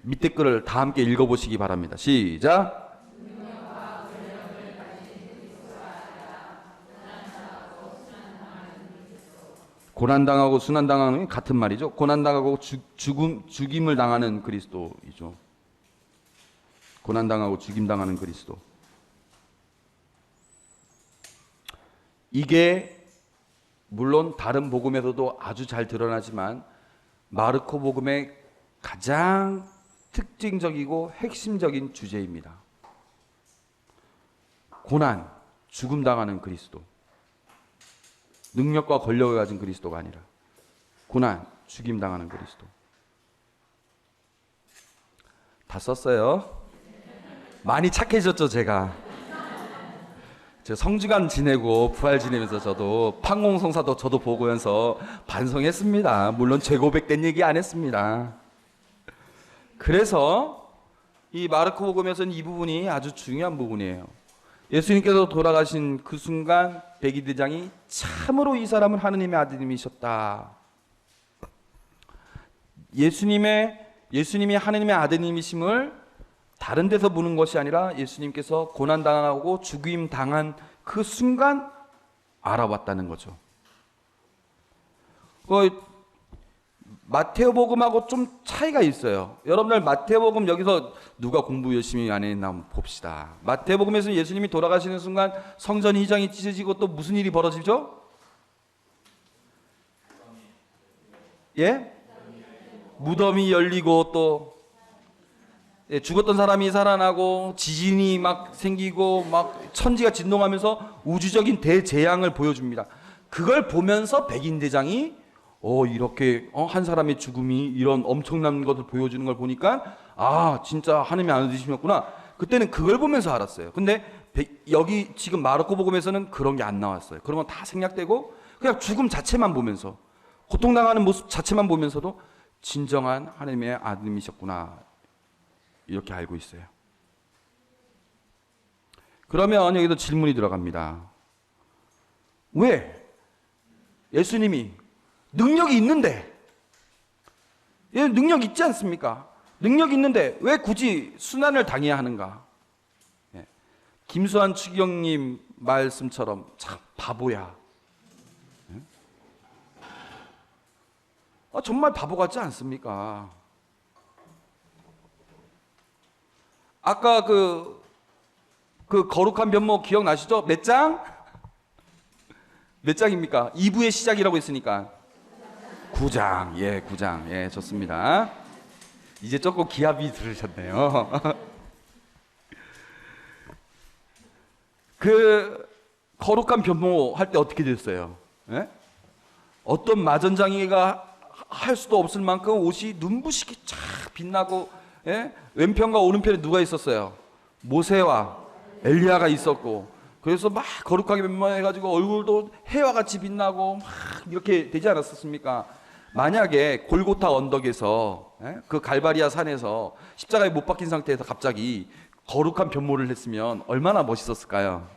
밑에 글을 다 함께 읽어보시기 바랍니다. 시작. 고난당하고 순환당하는 게 같은 말이죠. 고난당하고 죽임을 당하는 그리스도이죠. 고난당하고 죽임당하는 그리스도. 이게 물론 다른 복음에서도 아주 잘 드러나지만 마르코 복음의 가장 특징적이고 핵심적인 주제입니다. 고난, 죽음당하는 그리스도. 능력과 권력을 가진 그리스도가 아니라 고난, 죽임당하는 그리스도. 다 썼어요. 많이 착해졌죠, 제가 성주간 지내고 부활 지내면서 저도 판공성사도 저도 보고면서 반성했습니다. 물론 재고백된 얘기 안 했습니다. 그래서 이 마르코 복음에서는 이 부분이 아주 중요한 부분이에요. 예수님께서 돌아가신 그 순간 백의대장이 참으로 이 사람은 하느님의 아드님이셨다. 예수님이 하느님의 아드님이심을 다른 데서 보는 것이 아니라 예수님께서 고난당하고 죽임당한 그 순간 알아봤다는 거죠. 마태오복음하고 좀 차이가 있어요. 여러분들 마태오복음 여기서 누가 공부 열심히 안 했나 한번 봅시다. 마태오복음에서 예수님이 돌아가시는 순간 성전 휘장이 찢어지고 또 무슨 일이 벌어지죠? 예? 무덤이 열리고 또 죽었던 사람이 살아나고 지진이 막 생기고 막 천지가 진동하면서 우주적인 대재앙을 보여줍니다. 그걸 보면서 백인대장이 이렇게 한 사람의 죽음이 이런 엄청난 것을 보여주는 걸 보니까 진짜 하느님의 아드님이셨구나. 그때는 그걸 보면서 알았어요. 근데 여기 지금 마르코 복음에서는 그런 게 안 나왔어요. 그런 건 다 생략되고 그냥 죽음 자체만 보면서, 고통당하는 모습 자체만 보면서도 진정한 하느님의 아드님이셨구나, 이렇게 알고 있어요. 그러면 여기도 질문이 들어갑니다. 왜 예수님이 능력이 있는데, 능력 있지 않습니까? 능력 있는데 왜 굳이 순환을 당해야 하는가? 김수환 추경님 말씀처럼 참 바보야. 정말 바보 같지 않습니까? 아까 그 거룩한 변모 기억나시죠? 몇 장? 몇 장입니까? 2부의 시작이라고 했으니까 9장. 9장. 좋습니다. 이제 조금 기합이 들으셨네요. 그 거룩한 변모 할 때 어떻게 됐어요? 어떤 마전장이가 할 수도 없을 만큼 옷이 눈부시게 쫙 빛나고, 왼편과 오른편에 누가 있었어요? 모세와 엘리야가 있었고, 그래서 막 거룩하게 변모해가지고 얼굴도 해와 같이 빛나고 막 이렇게 되지 않았었습니까? 만약에 골고타 언덕에서, 그 갈바리아 산에서 십자가에 못 박힌 상태에서 갑자기 거룩한 변모를 했으면 얼마나 멋있었을까요?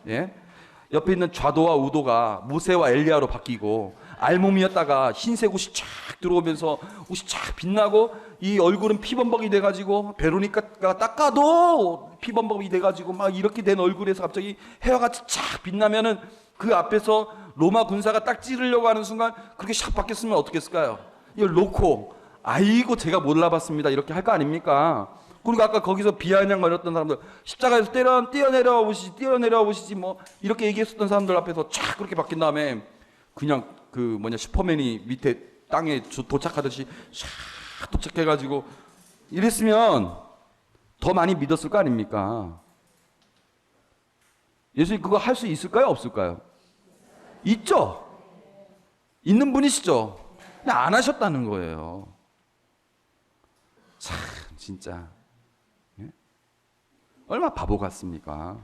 옆에 있는 좌도와 우도가 모세와 엘리야로 바뀌고, 알몸이었다가 흰색 옷이 쫙 들어오면서 옷이 쫙 빛나고, 이 얼굴은 피범벅이 돼가지고 베로니카가 닦아도 피범벅이 돼가지고 막 이렇게 된 얼굴에서 갑자기 해와 같이 쫙 빛나면은 그 앞에서 로마 군사가 딱 찌르려고 하는 순간 그렇게 샥 바뀌었으면 어떻게 했을까요? 이걸 놓고 아이고 제가 몰라봤습니다 이렇게 할 거 아닙니까? 그리고 아까 거기서 비아냥거렸던 사람들, 십자가에서 뛰어내려와 보시지 뭐 이렇게 얘기했었던 사람들 앞에서 쫙 그렇게 바뀐 다음에 그냥 슈퍼맨이 밑에 땅에 도착하듯이 샥 도착해가지고 이랬으면 더 많이 믿었을 거 아닙니까? 예수님 그거 할 수 있을까요? 없을까요? 있죠? 있는 분이시죠? 근데 안 하셨다는 거예요. 참 진짜 얼마나 바보 같습니까?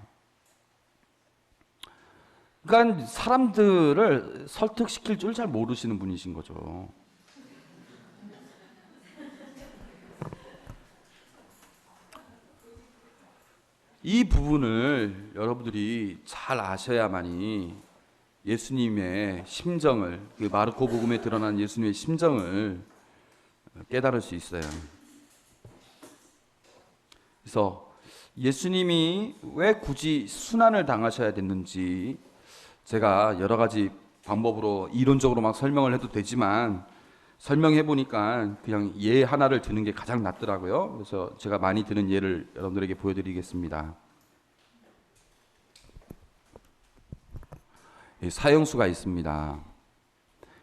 그러니까 사람들을 설득시킬 줄 잘 모르시는 분이신 거죠. 이 부분을 여러분들이 잘 아셔야만이 예수님의 심정을, 그 마르코 복음에 드러난 예수님의 심정을 깨달을 수 있어요. 그래서 예수님이 왜 굳이 순환을 당하셔야 됐는지 제가 여러 가지 방법으로 이론적으로 막 설명을 해도 되지만 설명해 보니까 그냥 예 하나를 드는 게 가장 낫더라고요. 그래서 제가 많이 드는 예를 여러분들에게 보여드리겠습니다. 사형수가 있습니다.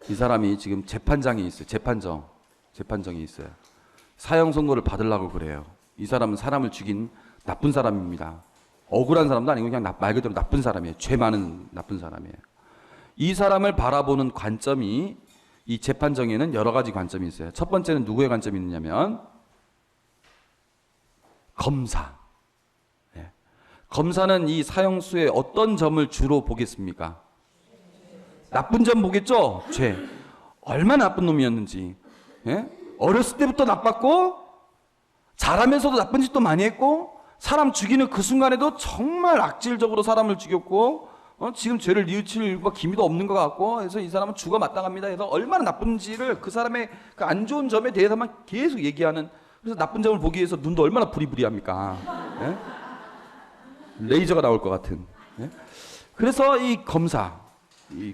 이 사람이 지금 재판장에 있어요. 재판정에 있어요. 사형 선고를 받으려고 그래요. 이 사람은 사람을 죽인 나쁜 사람입니다. 억울한 사람도 아니고 그냥 말 그대로 나쁜 사람이에요. 죄 많은 나쁜 사람이에요. 이 사람을 바라보는 관점이 이 재판정에는 여러 가지 관점이 있어요. 첫 번째는 누구의 관점이 있느냐면 검사. 예. 검사는 이 사형수의 어떤 점을 주로 보겠습니까? 나쁜 점 보겠죠? 죄. 얼마나 나쁜 놈이었는지. 예? 어렸을 때부터 나빴고 자라면서도 나쁜 짓도 많이 했고 사람 죽이는 그 순간에도 정말 악질적으로 사람을 죽였고 지금 죄를 뉘우칠 기미도 없는 것 같고 그래서 이 사람은 죽어 마땅합니다 해서 얼마나 나쁜지를 그 사람의 그 안 좋은 점에 대해서만 계속 얘기하는, 그래서 나쁜 점을 보기 위해서 눈도 얼마나 부리부리합니까? 예? 레이저가 나올 것 같은. 예? 그래서 이 검사 이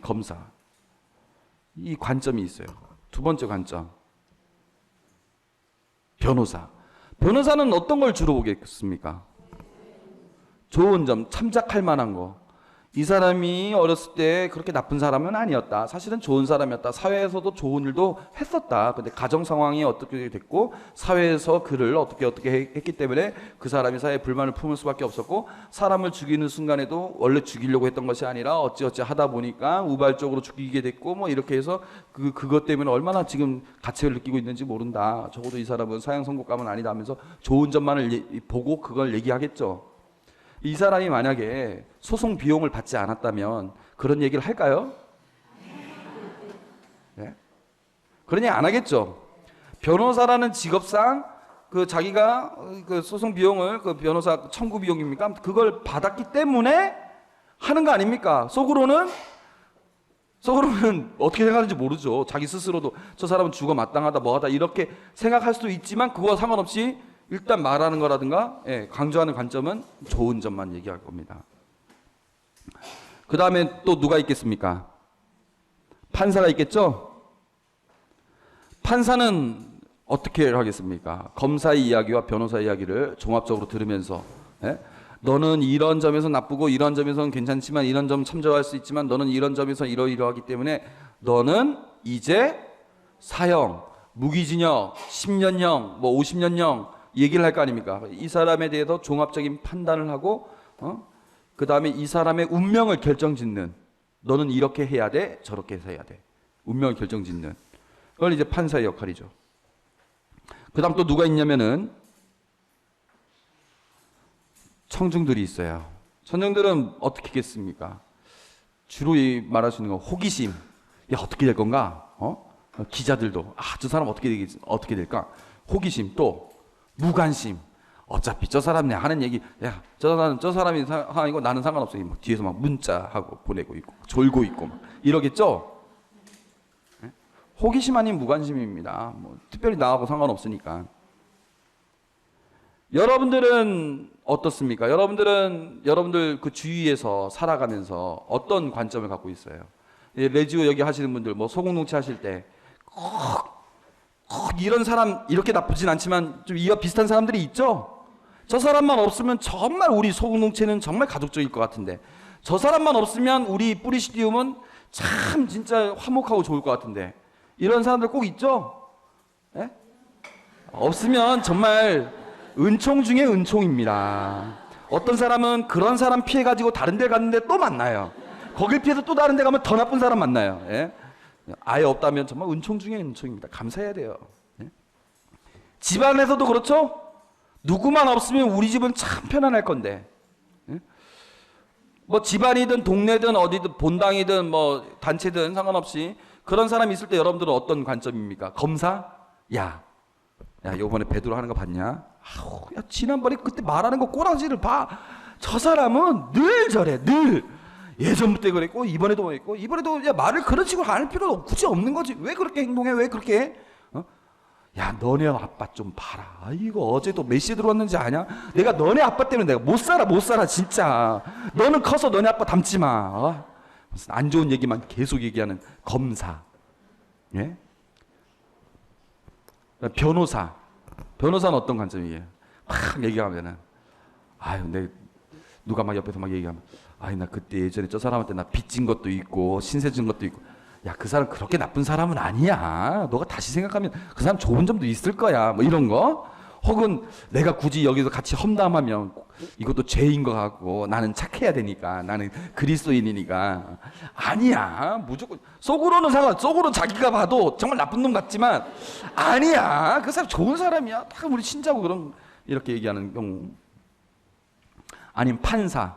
관점이 있어요. 두 번째 관점, 변호사는 어떤 걸 주로 보겠습니까? 좋은 점, 참작할 만한 거. 이 사람이 어렸을 때 그렇게 나쁜 사람은 아니었다. 사실은 좋은 사람이었다. 사회에서도 좋은 일도 했었다. 근데 가정 상황이 어떻게 됐고 사회에서 그를 어떻게 했기 때문에 그 사람이 사회에 불만을 품을 수밖에 없었고 사람을 죽이는 순간에도 원래 죽이려고 했던 것이 아니라 어찌어찌 하다 보니까 우발적으로 죽이게 됐고 뭐 이렇게 해서 그것 때문에 얼마나 지금 가책을 느끼고 있는지 모른다. 적어도 이 사람은 사형 선고감은 아니다 하면서 좋은 점만을 보고 그걸 얘기하겠죠. 이 사람이 만약에 소송 비용을 받지 않았다면 그런 얘기를 할까요? 네? 그런 얘기 안 하겠죠. 변호사라는 직업상 그 자기가 그 소송 비용을 그 변호사 청구 비용입니까? 그걸 받았기 때문에 하는 거 아닙니까? 속으로는 어떻게 생각하는지 모르죠. 자기 스스로도 저 사람은 죽어 마땅하다 뭐하다 이렇게 생각할 수도 있지만 그거와 상관없이 일단 말하는 거라든가 강조하는 관점은 좋은 점만 얘기할 겁니다. 그 다음에 또 누가 있겠습니까? 판사가 있겠죠? 판사는 어떻게 하겠습니까? 검사의 이야기와 변호사의 이야기를 종합적으로 들으면서 너는 이런 점에서 나쁘고 이런 점에서는 괜찮지만 이런 점 참조할 수 있지만 너는 이런 점에서 이러이러하기 때문에 너는 이제 사형, 무기징역, 10년형, 뭐 50년형 얘기를 할 거 아닙니까? 이 사람에 대해서 종합적인 판단을 하고 그 다음에 이 사람의 운명을 결정짓는, 너는 이렇게 해야 돼 저렇게 해서 해야 돼, 운명을 결정짓는 그걸 이제 판사의 역할이죠. 그 다음 또 누가 있냐면은 청중들이 있어요. 청중들은 어떻게 하겠습니까? 주로 말할 수 있는 건 호기심. 야 어떻게 될 건가? 기자들도 저 사람 어떻게 될까? 호기심. 또 무관심. 어차피 저 사람이 하는 얘기, 야 저 사람이 상황이고 나는 상관없어. 뭐 뒤에서 막 문자하고 보내고 있고 졸고 있고 막 이러겠죠. 호기심 아닌 무관심입니다. 뭐 특별히 나하고 상관없으니까. 여러분들은 어떻습니까? 여러분들 그 주위에서 살아가면서 어떤 관점을 갖고 있어요? 레지오 여기 하시는 분들, 뭐 소공동체 하실 때 꼭 이런 사람 이렇게 나쁘진 않지만 좀 이와 비슷한 사람들이 있죠. 저 사람만 없으면 정말 우리 소공동체는 정말 가족적일 것 같은데, 저 사람만 없으면 우리 뿌리시디움은 참 진짜 화목하고 좋을 것 같은데, 이런 사람들 꼭 있죠? 예? 없으면 정말 은총 중에 은총입니다. 어떤 사람은 그런 사람 피해가지고 다른 데 갔는데 또 만나요. 거길 피해서 또 다른 데 가면 더 나쁜 사람 만나요. 예? 아예 없다면 정말 은총 중에 은총입니다. 감사해야 돼요. 예? 집안에서도 그렇죠? 누구만 없으면 우리 집은 참 편안할 건데. 예? 뭐 집안이든 동네든 어디든 본당이든 뭐 단체든 상관없이 그런 사람이 있을 때 여러분들은 어떤 관점입니까? 검사? 야 요번에 베드로 하는 거 봤냐? 아우, 야 지난번에 그때 말하는 거 꼬라지를 봐. 저 사람은 늘 저래, 늘. 예전부터 그랬고 이번에도 그랬고 이번에도 야 말을 그런 식으로 안 할 필요도 굳이 없는 거지. 왜 그렇게 행동해? 왜 그렇게 해? 어? 야 너네 아빠 좀 봐라. 이거 어제도 몇 시에 들어왔는지 아냐? 내가 너네 아빠 때문에 내가 못 살아 진짜. 너는 커서 너네 아빠 닮지 마. 무슨 안 좋은 얘기만 계속 얘기하는 검사. 예? 변호사는 어떤 관점이에요? 막 얘기하면은 아유 내 누가 막 옆에서 막 얘기하면 아이 나 그때 예전에 저 사람한테 나 빚진 것도 있고 신세 진 것도 있고 야 그 사람 그렇게 나쁜 사람은 아니야. 너가 다시 생각하면 그 사람 좋은 점도 있을 거야. 뭐 이런 거. 혹은 내가 굳이 여기서 같이 험담하면 이것도 죄인 것 같고 나는 착해야 되니까 나는 그리스도인이니까 아니야. 무조건 속으로는 속으로 자기가 봐도 정말 나쁜 놈 같지만 아니야. 그 사람 좋은 사람이야. 다 우리 신자고 그런 이렇게 얘기하는 경우. 아니면 판사.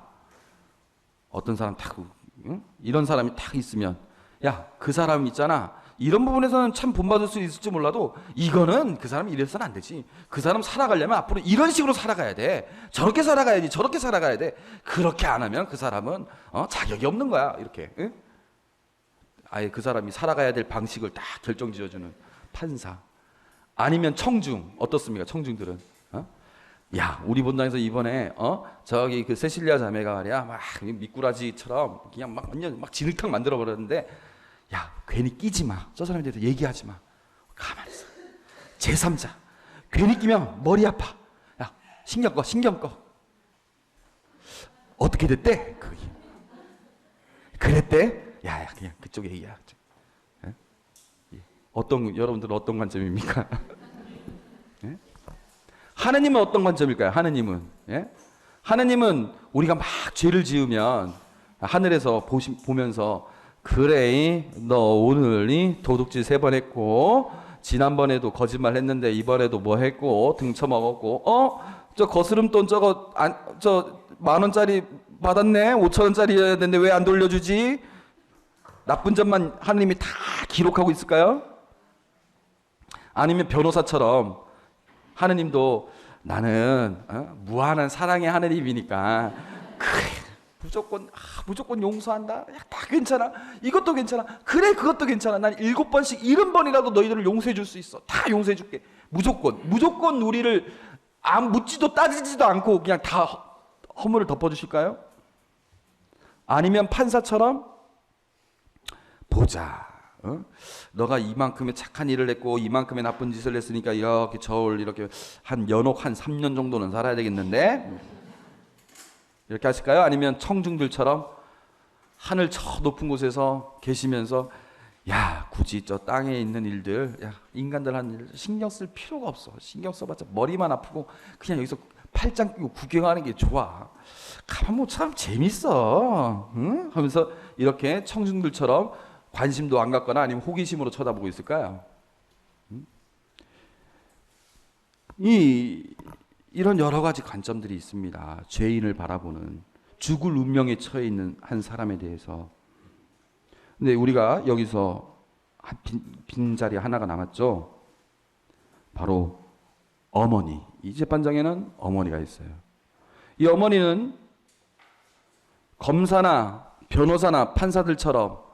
어떤 사람 딱 이런 사람이 딱 있으면 야 그 사람 있잖아. 이런 부분에서는 참 본받을 수 있을지 몰라도 이거는 그 사람이 이래서는 안 되지. 그 사람 살아가려면 앞으로 이런 식으로 살아가야 돼. 저렇게 살아가야지. 저렇게 살아가야 돼. 그렇게 안 하면 그 사람은 자격이 없는 거야. 이렇게. 응? 아예 그 사람이 살아가야 될 방식을 딱 결정지어주는 판사. 아니면 청중. 어떻습니까? 청중들은. 야 우리 본당에서 이번에 저기 그 세실리아 자매가 말이야 막 미꾸라지처럼 그냥 막 완전 막 진흙탕 만들어 버렸는데 야 괜히 끼지 마. 저 사람에 대해서 얘기하지 마. 가만히 있어. 제3자 괜히 끼면 머리 아파. 야 신경 꺼. 어떻게 됐대? 그랬대? 야 그냥 그쪽 얘기야. 여러분들은 어떤 관점입니까? 예? 하느님은 어떤 관점일까요? 하느님은 하느님은 우리가 막 죄를 지으면 하늘에서 보면서 그래 너 오늘이 도둑질 3번 했고 지난번에도 거짓말 했는데 이번에도 뭐 했고 등쳐먹었고 저 거스름돈 저거 저 10,000원짜리 받았네 5,000원짜리여야 되는데 왜 안 돌려주지? 나쁜 점만 하느님이 다 기록하고 있을까요? 아니면 변호사처럼 하느님도 나는 무한한 사랑의 하느님이니까 그래 무조건 용서한다. 야, 다 괜찮아. 이것도 괜찮아. 그래 그것도 괜찮아. 난 7번씩 70번이라도 너희들을 용서해 줄 수 있어. 다 용서해 줄게. 무조건 우리를 묻지도 따지지도 않고 그냥 다 허물을 덮어주실까요? 아니면 판사처럼 보자. 너가 이만큼의 착한 일을 했고 이만큼의 나쁜 짓을 했으니까 이렇게 저울 이렇게 한 연옥 한 3년 정도는 살아야 되겠는데 이렇게 하실까요? 아니면 청중들처럼 하늘 저 높은 곳에서 계시면서 야 굳이 저 땅에 있는 일들 야 인간들 하는 일 신경 쓸 필요가 없어. 신경 써봤자 머리만 아프고 그냥 여기서 팔짱 끼고 구경하는 게 좋아. 가만 뭐 참 재밌어. 응? 하면서 이렇게 청중들처럼 관심도 안 갖거나 아니면 호기심으로 쳐다보고 있을까요? 이런 여러 가지 관점들이 있습니다. 죄인을 바라보는 죽을 운명에 처해 있는 한 사람에 대해서. 근데 우리가 여기서 빈 자리 하나가 남았죠. 바로 어머니. 이 재판장에는 어머니가 있어요. 이 어머니는 검사나 변호사나 판사들처럼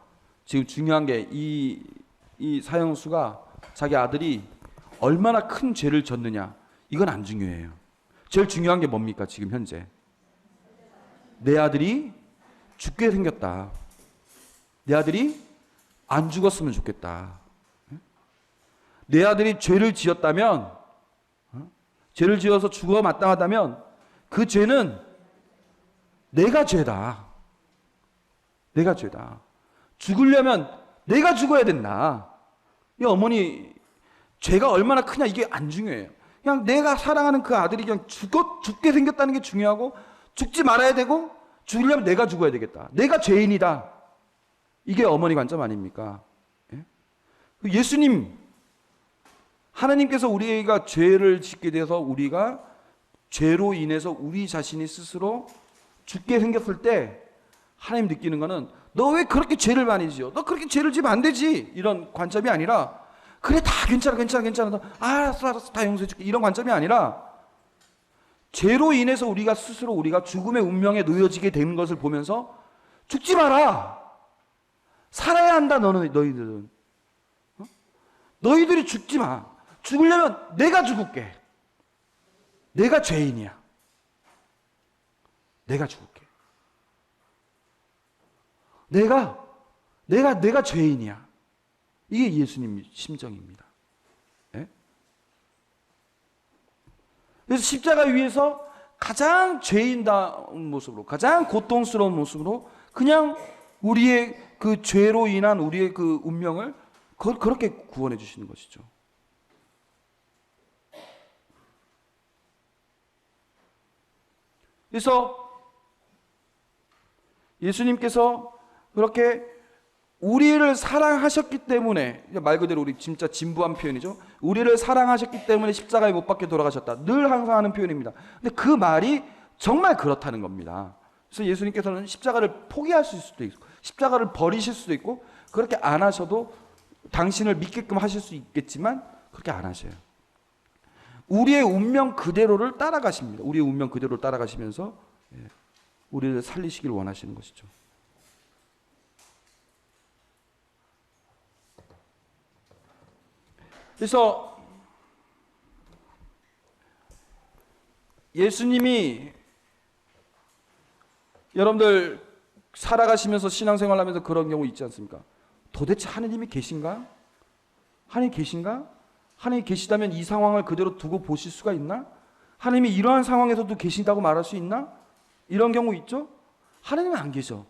지금 중요한 게 이 사형수가 자기 아들이 얼마나 큰 죄를 졌느냐 이건 안 중요해요. 제일 중요한 게 뭡니까 지금 현재? 내 아들이 죽게 생겼다. 내 아들이 안 죽었으면 좋겠다. 내 아들이 죄를 지었다면 죄를 지어서 죽어 마땅하다면 그 죄는 내가 죄다. 내가 죄다. 죽으려면 내가 죽어야 된다. 이 어머니 죄가 얼마나 크냐 이게 안 중요해요. 그냥 내가 사랑하는 그 아들이 그냥 죽게 생겼다는 게 중요하고, 죽지 말아야 되고, 죽으려면 내가 죽어야 되겠다. 내가 죄인이다. 이게 어머니 관점 아닙니까? 예? 예수님, 하나님께서 우리가 죄를 짓게 돼서 우리가 죄로 인해서 우리 자신이 스스로 죽게 생겼을 때 하나님 느끼는 거는, 너 왜 그렇게 죄를 많이 지어? 너 그렇게 죄를 지면 안 되지. 이런 관점이 아니라, 그래 다 괜찮아. 알았어 다 용서해 줄게. 이런 관점이 아니라, 죄로 인해서 우리가 죽음의 운명에 놓여지게 되는 것을 보면서 죽지 마라. 살아야 한다. 너희들은. 너희들이 죽지 마. 죽으려면 내가 죽을게. 내가 죄인이야. 내가 죽을게. 내가 죄인이야. 이게 예수님 심정입니다. 예? 그래서 십자가 위에서 가장 죄인다운 모습으로, 가장 고통스러운 모습으로 그냥 우리의 그 죄로 인한 우리의 그 운명을 그렇게 구원해 주시는 것이죠. 그래서 예수님께서 그렇게 우리를 사랑하셨기 때문에, 말 그대로 우리 진짜 진부한 표현이죠. 우리를 사랑하셨기 때문에 십자가에 못 박혀 돌아가셨다. 늘 항상 하는 표현입니다. 근데 그 말이 정말 그렇다는 겁니다. 그래서 예수님께서는 십자가를 포기하실 수도 있고, 십자가를 버리실 수도 있고, 그렇게 안 하셔도 당신을 믿게끔 하실 수 있겠지만 그렇게 안 하셔요. 우리의 운명 그대로를 따라가십니다. 우리의 운명 그대로를 따라가시면서 우리를 살리시길 원하시는 것이죠. 그래서 예수님이 여러분들 살아가시면서 신앙생활하면서 그런 경우 있지 않습니까? 도대체 하느님이 계신가? 하느님 계신가? 하느님이 계시다면 이 상황을 그대로 두고 보실 수가 있나? 하느님이 이러한 상황에서도 계신다고 말할 수 있나? 이런 경우 있죠? 하느님은 안 계셔.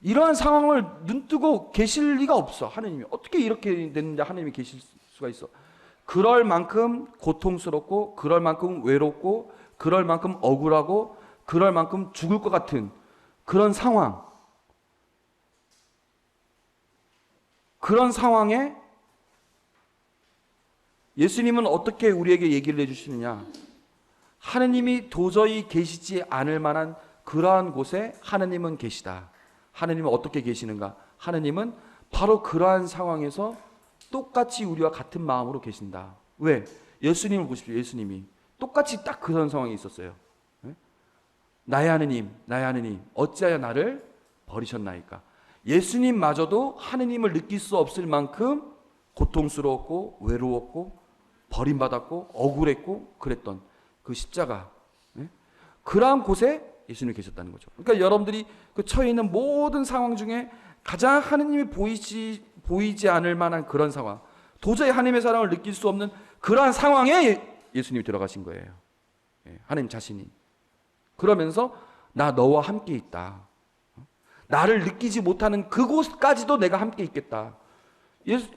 이러한 상황을 눈뜨고 계실 리가 없어. 하느님이 어떻게 이렇게 됐는데 하느님이 계실 수가 있어. 그럴 만큼 고통스럽고, 그럴 만큼 외롭고, 그럴 만큼 억울하고, 그럴 만큼 죽을 것 같은 그런 상황, 그런 상황에 예수님은 어떻게 우리에게 얘기를 해주시느냐? 하느님이 도저히 계시지 않을 만한 그러한 곳에 하느님은 계시다. 하느님은 어떻게 계시는가? 하느님은 바로 그러한 상황에서 똑같이 우리와 같은 마음으로 계신다. 왜? 예수님을 보십시오. 예수님이 똑같이 딱 그런 상황에 있었어요. 나의 하느님, 나의 하느님, 어찌하여 나를 버리셨나이까? 예수님마저도 하느님을 느낄 수 없을 만큼 고통스러웠고, 외로웠고, 버림받았고, 억울했고, 그랬던 그 십자가, 그러한 곳에 예수님이 계셨다는 거죠. 그러니까 여러분들이 그 처해 있는 모든 상황 중에 가장 하느님이 보이지 않을 만한 그런 상황, 도저히 하나님의 사랑을 느낄 수 없는 그러한 상황에 예수님이 들어가신 거예요. 하나님 자신이. 그러면서 나 너와 함께 있다. 나를 느끼지 못하는 그곳까지도 내가 함께 있겠다.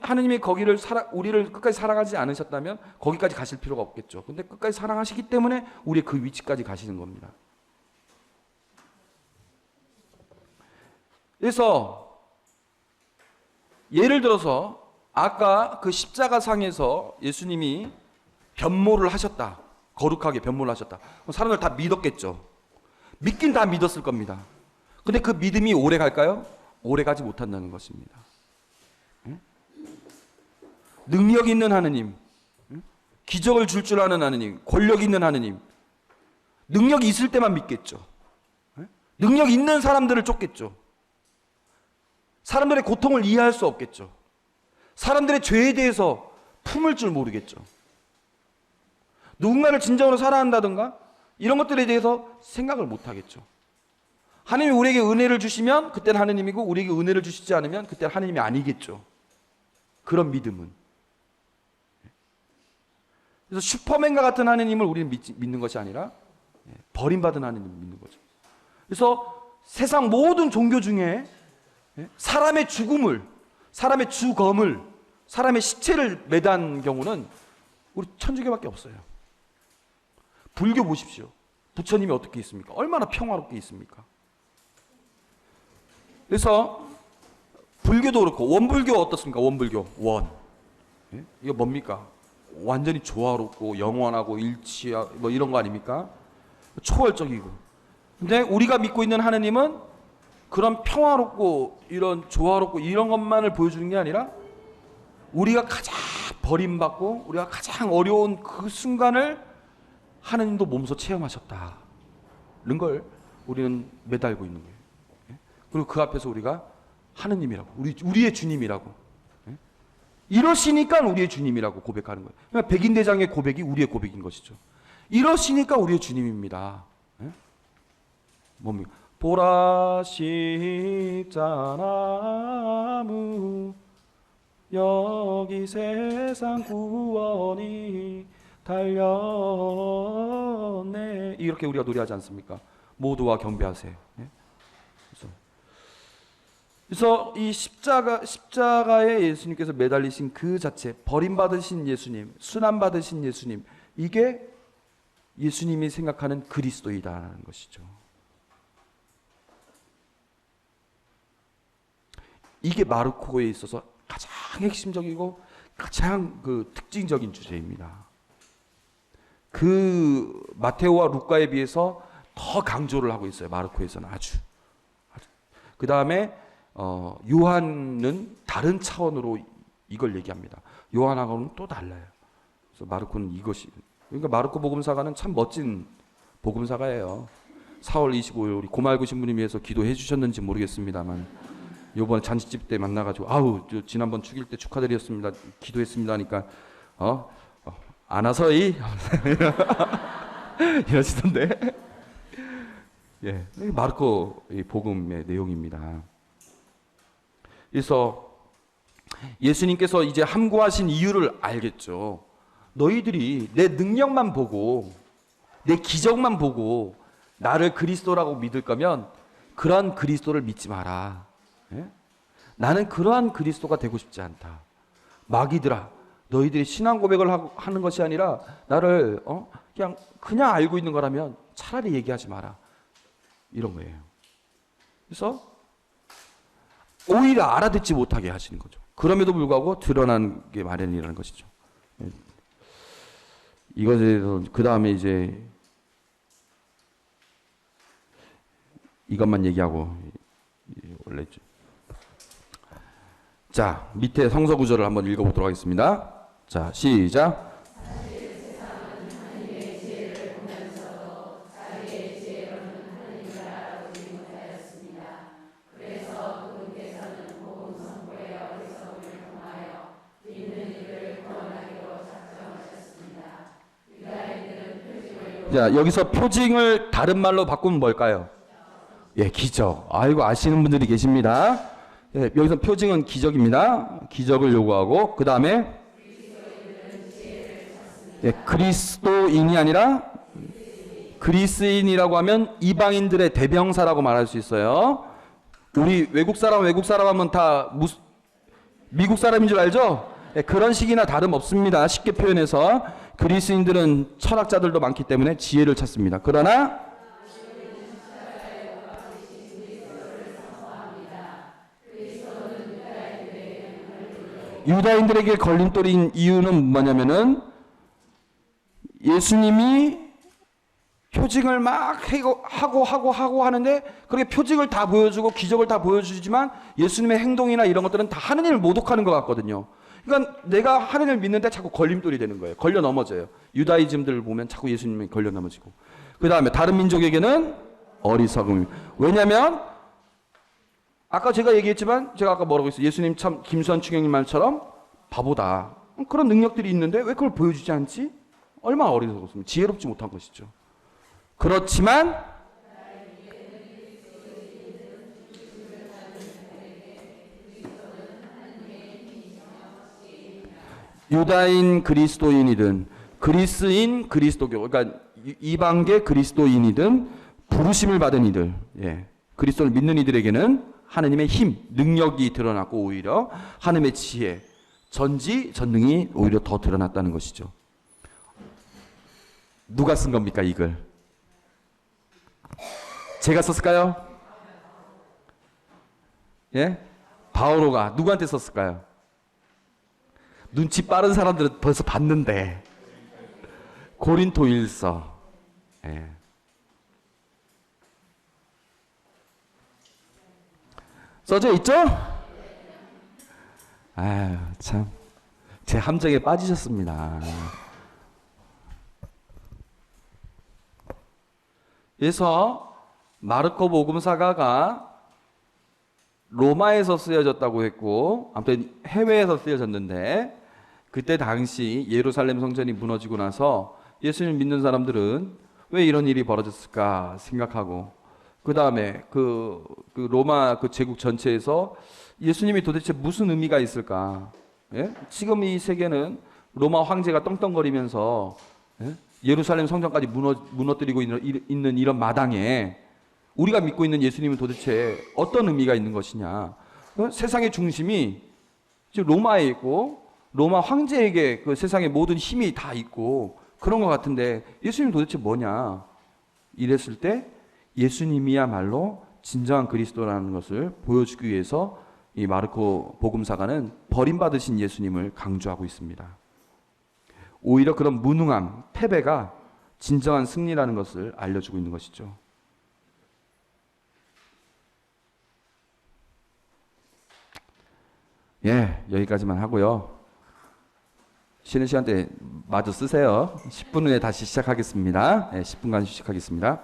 하느님이 우리를 끝까지 사랑하지 않으셨다면 거기까지 가실 필요가 없겠죠. 근데 끝까지 사랑하시기 때문에 우리의 그 위치까지 가시는 겁니다. 그래서 예를 들어서 아까 그 십자가상에서 예수님이 변모를 하셨다. 거룩하게 변모를 하셨다. 사람들 다 믿었겠죠. 믿긴 다 믿었을 겁니다. 근데 그 믿음이 오래 갈까요? 오래 가지 못한다는 것입니다. 능력 있는 하느님, 기적을 줄 아는 하느님, 권력 있는 하느님, 능력이 있을 때만 믿겠죠. 능력 있는 사람들을 쫓겠죠. 사람들의 고통을 이해할 수 없겠죠. 사람들의 죄에 대해서 품을 줄 모르겠죠. 누군가를 진정으로 사랑한다든가 이런 것들에 대해서 생각을 못 하겠죠. 하나님이 우리에게 은혜를 주시면 그때는 하느님이고, 우리에게 은혜를 주시지 않으면 그때는 하느님이 아니겠죠. 그런 믿음은. 그래서 슈퍼맨과 같은 하느님을 우리는 믿는 것이 아니라 버림받은 하느님을 믿는 거죠. 그래서 세상 모든 종교 중에 사람의 죽음을, 사람의 죽음을 사람의 시체를 매단 경우는 우리 천주교밖에 없어요. 불교 보십시오. 부처님이 어떻게 있습니까? 얼마나 평화롭게 있습니까? 그래서 불교도 그렇고 원불교 어떻습니까? 원불교 원. 예? 이거 뭡니까? 완전히 조화롭고 영원하고 일치하고 뭐 이런 거 아닙니까? 초월적이고. 근데 우리가 믿고 있는 하느님은 그런 평화롭고 이런 조화롭고 이런 것만을 보여주는 게 아니라 우리가 가장 버림받고 우리가 가장 어려운 그 순간을 하느님도 몸소 체험하셨다는 걸 우리는 매달고 있는 거예요. 예? 그리고 그 앞에서 우리가 하느님이라고 우리의 주님이라고 이러시니까 우리의 주님이라고 고백하는 거예요. 그러니까 백인대장의 고백이 우리의 고백인 것이죠. 이러시니까 우리의 주님입니다. 예? 뭡니까? 보라 십자나무 여기 세상 구원이 달렸네. 이렇게 우리가 노래하지 않습니까? 모두와 경배하세. 예? 그래서 이 십자가에 예수님께서 매달리신 그 자체, 버림받으신 예수님, 순환받으신 예수님, 이게 예수님이 생각하는 그리스도이다라는 것이죠. 이게 마르코에 있어서 가장 핵심적이고 가장 그 특징적인 주제입니다. 그 마테오와 루카에 비해서 더 강조를 하고 있어요. 마르코에서는 아주. 그 다음에 요한은 다른 차원으로 이걸 얘기합니다. 요한하고는 또 달라요. 그래서 마르코는 이것이, 그러니까 마르코 복음사가는 참 멋진 복음사가예요. 4월 25일 우리 고말구 신부님 위해서 기도해 주셨는지 모르겠습니다만 요번에 잔치집 때 만나가지고 아우 지난번 축일 때 축하드렸습니다. 기도했습니다 하니까 안 와서이 이러시던데. 예, 마르코 복음의 내용입니다. 그래서 예수님께서 이제 함구하신 이유를 알겠죠. 너희들이 내 능력만 보고 내 기적만 보고 나를 그리스도라고 믿을 거면 그러한 그리스도를 믿지 마라. 예? 나는 그러한 그리스도가 되고 싶지 않다. 마귀들아, 너희들이 신앙 고백을 하는 것이 아니라 나를 그냥 알고 있는 거라면 차라리 얘기하지 마라. 이런 거예요. 그래서 오히려 알아듣지 못하게 하시는 거죠. 그럼에도 불구하고 드러난 게 마련이라는 것이죠. 이것에 대해서 그 다음에 이제 이것만 얘기하고 원래 자 밑에 성서 구절을 한번 읽어보도록 하겠습니다. 자 시작. 자 여기서 표징을 다른 말로 바꾸면 뭘까요? 예, 기적. 아이고 아시는 분들이 계십니다. 예, 여기서 표징은 기적입니다. 기적을 요구하고 그 다음에 예, 그리스도인이 아니라 그리스인이라고 하면 이방인들의 대명사라고 말할 수 있어요. 우리 외국 사람 하면 다 미국 사람인 줄 알죠? 예, 그런 식이나 다름없습니다. 쉽게 표현해서 그리스인들은 철학자들도 많기 때문에 지혜를 찾습니다. 그러나 유다인들에게 걸림돌인 이유는 뭐냐면은 예수님이 표징을 막 하고 하는데 그렇게 표징을 다 보여주고 기적을 다 보여주지만 예수님의 행동이나 이런 것들은 다 하느님을 모독하는 것 같거든요. 그러니까 내가 하느님을 믿는데 자꾸 걸림돌이 되는 거예요. 걸려 넘어져요. 유다이즘들을 보면 자꾸 예수님이 걸려 넘어지고. 그 다음에 다른 민족에게는 어리석음. 왜냐하면 아까 제가 얘기했지만 제가 아까 뭐라고 했어요? 예수님 참 김수환 추경님 말처럼 바보다. 그런 능력들이 있는데 왜 그걸 보여주지 않지? 얼마나 어리석었습니까? 지혜롭지 못한 것이죠. 그렇지만 유다인 그리스도인이든 그리스인 그리스도교, 그러니까 이방계 그리스도인이든 부르심을 받은 이들, 예, 그리스도를 믿는 이들에게는 하느님의 힘, 능력이 드러났고 오히려 하느님의 지혜, 전지전능이 오히려 더 드러났다는 것이죠. 누가 쓴 겁니까, 이 글? 제가 썼을까요? 예? 바오로가 누구한테 썼을까요? 눈치 빠른 사람들은 벌써 봤는데. 고린토일서. 예. 써져 있죠? 아유, 참. 제 함정에 빠지셨습니다. 그래서 마르코 복음사가가 로마에서 쓰여졌다고 했고, 아무튼 해외에서 쓰여졌는데, 그때 당시 예루살렘 성전이 무너지고 나서 예수님 믿는 사람들은 왜 이런 일이 벌어졌을까 생각하고, 그 다음에 그 로마 그 제국 전체에서 예수님이 도대체 무슨 의미가 있을까? 예? 지금 이 세계는 로마 황제가 떵떵거리면서 예루살렘 성전까지 무너뜨리고 있는 이런 마당에 우리가 믿고 있는 예수님은 도대체 어떤 의미가 있는 것이냐? 세상의 중심이 지금 로마에 있고 로마 황제에게 그 세상의 모든 힘이 다 있고 그런 것 같은데 예수님 도대체 뭐냐? 이랬을 때 예수님이야말로 진정한 그리스도라는 것을 보여주기 위해서 이 마르코 복음사가는 버림받으신 예수님을 강조하고 있습니다. 오히려 그런 무능함, 패배가 진정한 승리라는 것을 알려주고 있는 것이죠. 예, 여기까지만 하고요. 쉬는 시간 때 마저 쓰세요. 10분 후에 다시 시작하겠습니다. 예, 10분간 휴식하겠습니다.